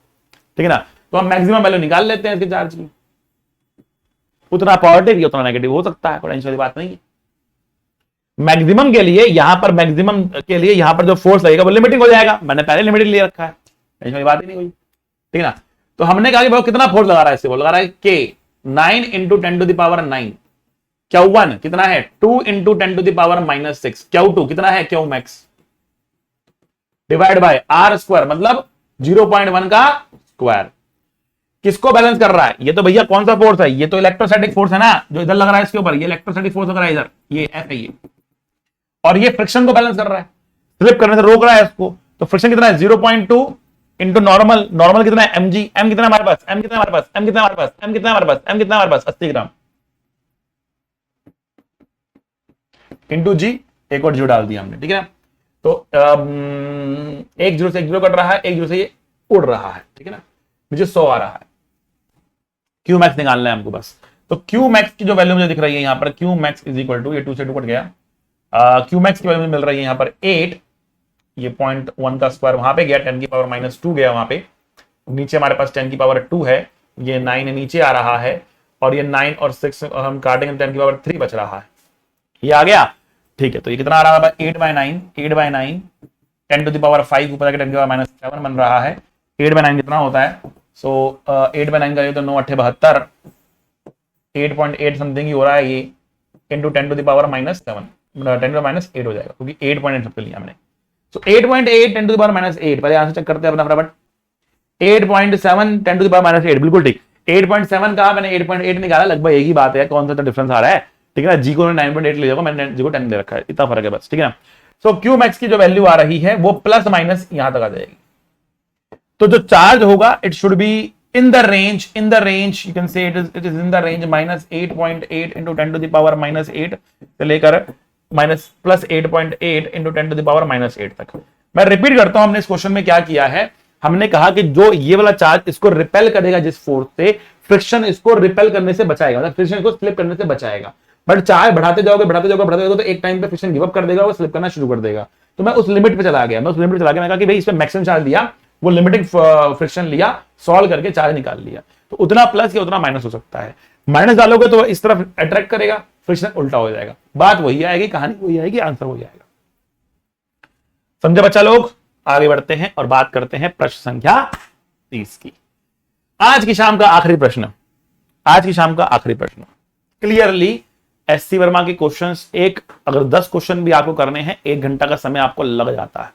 ठीक है ना। तो हम मैक्सिमम वैल्यू निकाल लेते हैं इसके चार्ज की, उतना पॉजिटिव या उतना नेगेटिव हो सकता है, कोई टेंशन वाली बात नहीं है। मैक्सिमम के लिए यहां पर, मैक्सिमम के लिए यहां पर जो फोर्स लगेगा वो लिमिटिंग हो जाएगा, मैंने पहले लिमिटिंग ले रखा है, टेंशन वाली बात ही नहीं हुई, ठीक है ना। तो हमने कहा कि भाई कितना फोर्स लगा रहा है, इससे वो लगा रहा है के 9 × 10⁻⁹। Q1 कितना है 2 इंटू 10⁻⁻6, Q2 कितना है Q max divide by R square मतलब 0.1 का स्क्वायर। किसको बैलेंस कर रहा है? ये तो भैया कौन सा फोर्स है? ये तो इलेक्ट्रोस्टैटिक फोर्स है ना, जो इधर लग रहा है इसके ऊपर, ये इलेक्ट्रोस्टैटिक फोर्स लग रहा है इधर, ये F है ये, और ये फ्रिक्शन को बैलेंस कर रहा है, स्लिप करने से रोक रहा है इसको। तो फ्रिक्शन कितना है 0.2 इंटू नॉर्मल, नॉर्मल कितना है mg, m कितना हमारे पास, m कितना हमारे पास, m कितना हमारे पास, m कितना हमारे पास, m कितना हमारे पास 80 ग्राम इंटू जी, एक और जीरो डाल दिया हमने, ठीक है ना। तो एक जीरो से एक जीरो कट रहा है, एक जीरो से ये उड़ रहा है, ठीक है ना, मुझे 100 आ रहा है। क्यू मैक्स निकालना है हमको बस। तो क्यू मैक्स की जो वैल्यू मुझे दिख रही है यहाँ पर, Q max is equal to, ये 2 से 2 कट गया, क्यू मैक्स की वैल्यू मिल रही है यहाँ पर 8, ये 0.1 का स्क्वायर वहां पे गया, 10⁻⁻2 गया वहां पे, नीचे हमारे पास 10⁻2 है, ये 9 नीचे आ रहा है, और ये 9 और 6 और हम काटेंगे 10⁻3 बच रहा है, ये आ गया, ठीक है। तो ये कितना आ रहा है 8/9, 8/9 10⁻5 ऊपर जाके 10⁻7 बन रहा है, 8/9 कितना होता है, सो 8/9 करिए तो 9 8 72, 8.8 समथिंग ही हो रहा है ये, इंटू 10⁻7 10⁻8 हो जाएगा, क्योंकि 8.8 सबके लिया हमने। So 8.8 10⁻8, पहले आंसर चेक करते हैं अपना फटाफट। 8.7 10⁻8, बिल्कुल ठीक। 8.7 कहा मैंने, 8.8 निकाला, लगभग एक ही बात है, कौन सा डिफरेंस आ रहा है, ठीक है ना। जी को 9.8 ले जाऊंगा, मैंने जी को 10 ले रखा है, इतना फर्क है बस, ठीक है ना। सो क्यू मैक्स की जो वैल्यू आ रही है वो प्लस माइनस यहां तक आ जाएगी। तो जो चार्ज होगा it should be in the range, you can say it is in the range -8.8 into 10⁻8 से लेकर प्लस 8.8 इंटू 10⁻8 तक। मैं रिपीट करता हूं, हमने इस क्वेश्चन में क्या किया है, हमने कहा कि जो ये वाला चार्ज इसको रिपेल करेगा जिस फोर्स से, फ्रिक्शन इसको रिपेल करने से बचाएगा, मतलब फ्रिक्शन इसको स्लिप करने से बचाएगा। बट चार्ज बढ़ाते जाओगे तो एक टाइम पे फ्रिक्शन गिव अप कर देगा, वो स्लिप करना शुरू कर देगा। तो मैं उस लिमिट पे चला गया, मैंने कहा कि भाई इसमें मैक्सिमम चार्ज लिया, वो लिमिटिंग फ्रिक्शन लिया, सॉल्व करके चार्ज निकाल लिया। तो उतना प्लस या उतना माइनस हो सकता है, माइनस डालोगे तो इस तरफ अट्रैक्ट करेगा, फ्रिक्शन उल्टा हो जाएगा, बात वही आएगी, कहानी वही आएगी, आंसर वही आएगा। समझे बच्चा लोग? आगे बढ़ते हैं और बात करते हैं प्रश्न संख्या 30 की। आज की शाम का आखिरी प्रश्न, क्लियरली एससी वर्मा के क्वेश्चंस, अगर 10 क्वेश्चन भी आपको करने हैं 1 घंटा का समय आपको लग जाता है।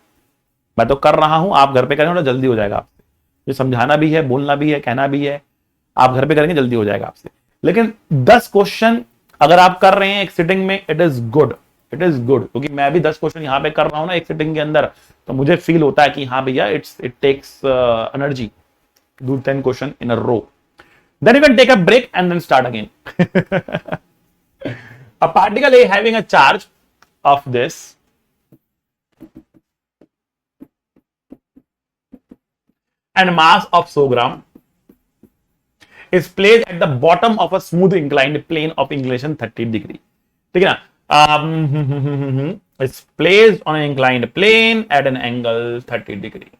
मैं तो कर रहा हूं, आप घर पे करेंगे तो जल्दी हो जाएगा आपसे, ये समझाना भी है, बोलना भी है, कहना भी है, आप घर पे करेंगे जल्दी हो जाएगा आपसे। लेकिन 10 क्वेश्चन अगर आप कर रहे हैं एक सिटिंग में, इट इज गुड, क्योंकि मैं भी 10 क्वेश्चन यहां पे कर रहा हूं ना एक सिटिंग के अंदर, तो मुझे फील होता है कि हाँ भैया it takes energy, do 10 question in a row, then you can take a break and then start again. A particle A having a charge of this and mass of 100 gram is placed at the bottom of a smooth inclined plane of inclination 30 degree. ठीक है ना? It's placed on an inclined plane at an angle 30 degree.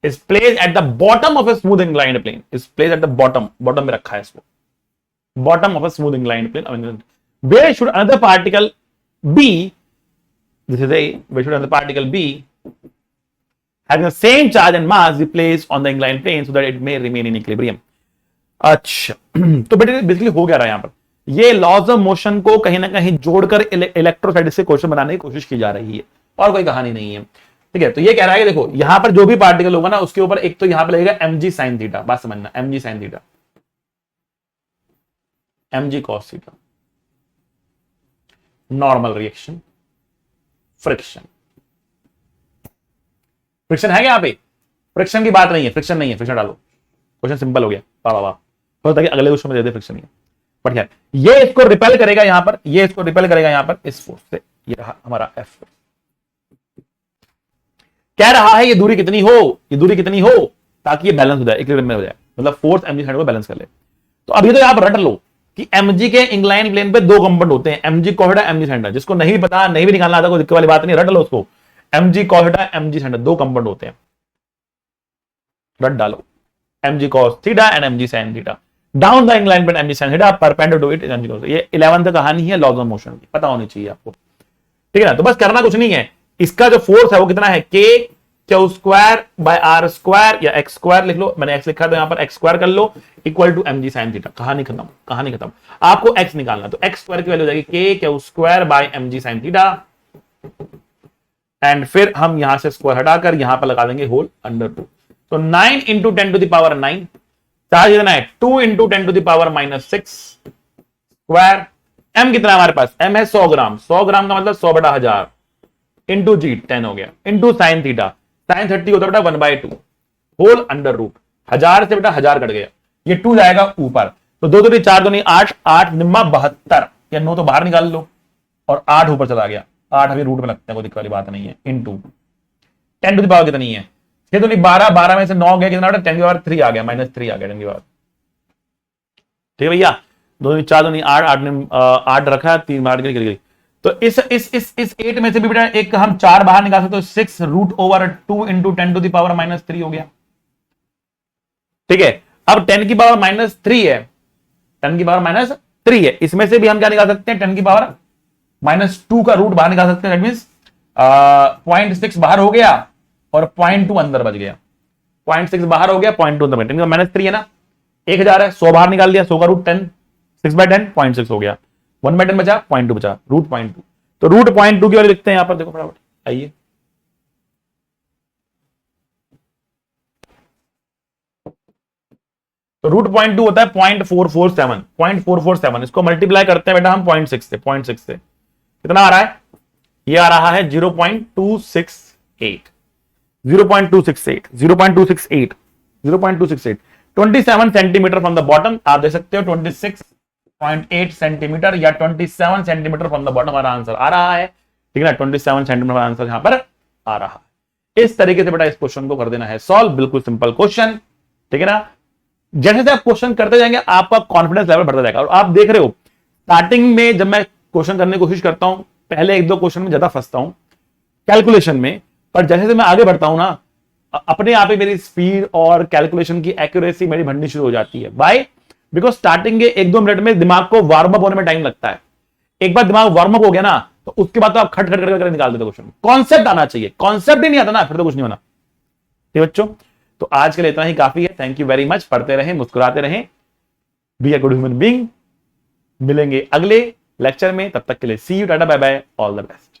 Is placed at the bottom of a smooth inclined plane. Is placed at the bottom में रखा है इसको, bottom of a smooth inclined plane. Where should another particle B, this is A, where should another particle B having the same charge and mass be placed on the inclined plane so that it may remain in equilibrium? अच्छा, तो basically हो क्या रहा है यहां पर, ये laws of motion को कहीं ना कहीं जोड़कर इलेक्ट्रोस्टैटिक से क्वेश्चन बनाने की कोशिश की जा रही है, और कोई कहानी नहीं है, ठीक है। तो ये कह रहा है कि देखो यहां पर जो भी पार्टिकल होगा ना उसके ऊपर एक तो यहां पर लगेगा mg sin थीटा, बात समझना, mg sin theta, mg cos theta, normal reaction, friction है क्या यहां पे, फ्रिक्शन की बात नहीं है, फ्रिक्शन नहीं है, फ्रिक्शन डालो, क्वेश्चन सिंपल हो गया, वाह वाह, हो सकता है अगले क्वेश्चन में दे दे फ्रिक्शन, बट यार ये इसको रिपेल करेगा यहां पर, ये इसको रिपेल करेगा यहां पर इस फोर्स से, ये रहा हमारा F। कह रहा है ये दूरी कितनी हो ताकि ये बैलेंस हो जाए, इक्विलिब्रियम में हो जाए, मतलब फोर्स mg साइड को बैलेंस कर ले। तो अभी तो आप रट लो कि mg के इंक्लाइन प्लेन पे 2 कंपोनेंट होते हैं, mg cos थीटा, mg sin थीटा। जिसको नहीं पता, नहीं भी निकालना आता, कोई दिक्कत वाली बात नहीं, रट लो उसको, mg cos थीटा, mg sin थीटा, 2 कंपोनेंट होते हैं, रट डालो, mg cos थीटा एंड mg sin थीटा, down the incline plane mg sin थीटा, perpendicular to it mg cos। ये 11th कहानी है लॉज ऑफ मोशन की, पता होनी चाहिए आपको, ठीक है ना। तो बस करना कुछ नहीं है, इसका जो फोर्स है वो कितना है, k Q² by R² या x² लिख लो, मैंने x लिखा तो यहां पर x² कर लो, equal to mg sin theta. कहानी खत्म, कहानी खत्म। आपको x निकालना, तो x स्क्वायर की वैल्यू हो जाएगी k q square by mg sin theta, and फिर हम यहां से स्क्वायर हटाकर यहां पर लगा देंगे होल अंडर रूट। तो 9 into 10 to the power 9, charge कितना है 2 into 10 to the power -6 square. m कितना है हमारे पास, m है 100 ग्राम, 100 ग्राम का मतलब 100/1000 इंटू जी 10 हो गया, इंटू साइन थीटा, साइन 30 होता है बेटा 1/2 होल अंडर रूट। 1000 से बेटा 1000 कट गया, ये 2 जाएगा ऊपर, तो 2 2 4 2 8 8 निम्मा 72, या 9 तो बाहर निकाल लो, और 8 ऊपर चला गया, 8 अभी रूट में लगता है, कोई दिक्कत वाली बात नहीं है, इंटू 10 टू द पावर कितनी है 6 तो नहीं 12, 12 में से 9 गया कितना, 10 की पावर 3 आ गया, -3 आ गया 10 की पावर। ठीक है भैया, 2 4 2 8 8 रखा है, 3 बाहर गई। तो इस 8 में से भी बेटा एक हम 4 बाहर निकाल सकते, तो 6 √2 इंटू 10 टू द पावर -3 हो गया। ठीक है, अब 10 की पावर -3 है, 10 की पावर -3 है, इसमें से भी हम क्या निकाल सकते हैं, 10 की पावर -2 का रूट बाहर निकाल सकते हैं, दैट मींस 0.6 बाहर हो गया और 0.2 अंदर बच गया, 0.6 बाहर हो गया, 0.2 अंदर, 10 का -3 है ना, 1000 है, 100 बाहर निकाल दिया, 100 का रूट 10, 6/10 0.6 हो गया, 1/10 बचा, 0.2 बचा, रूट 0.2। तो रूट 0.2 की वैल्यू लिखते हैं यहां पर, देखो फटाफट आइए, तो रूट 0.2 होता है 0.447, 0.447, इसको मल्टीप्लाई करते हैं बेटा हम 0.6 से, 0.6 से कितना आ रहा है, ये आ रहा है 0.268, 0.268, 0.268, 0.268, 27 सेंटीमीटर फ्रॉम द बॉटम, आप देख सकते हो 26.8 सेंटीमीटर या 27 सेंटीमीटर फ्रॉम द बॉटम हमारा आंसर आ रहा है। ठीक है ना, 27 सेंटीमीटर आंसर यहां पर आ रहा है। इस तरीके से बेटा इस क्वेश्चन को कर देना है सॉल्व, बिल्कुल सिंपल क्वेश्चन। ठीक है ना, जैसे जैसे आप क्वेश्चन करते जाएंगे आपका कॉन्फिडेंस लेवल बढ़ता जाएगा। और आप देख रहे हो स्टार्टिंग में जब मैं क्वेश्चन करने की कोशिश करता हूं, पहले 1-2 क्वेश्चन में ज्यादा फंसता हूं कैलकुलेशन में, पर जैसे जैसे मैं आगे बढ़ता हूं ना, अपने आप ही मेरी स्पीड और कैलकुलेशन की एक्यूरेसी मेरी बढ़नी शुरू हो जाती है। बाय बिकॉज स्टार्टिंग के 1-2 मिनट में दिमाग को वार्म अप होने में टाइम लगता है। एक बार दिमाग वार्म अप हो गया ना, तो उसके बाद तो आप खट खट कर निकाल देते क्वेश्चन। कॉन्सेप्ट आना चाहिए, कॉन्सेप्ट ही नहीं आता ना फिर तो कुछ नहीं होना। ठीक बच्चों, तो आज के लिए इतना ही काफी है। Thank you very much. पढ़ते रहें, मुस्कुराते रहें, be a good human being. मिलेंगे अगले लेक्चर में, तब तक के लिए see you, tata, bye bye, all the best.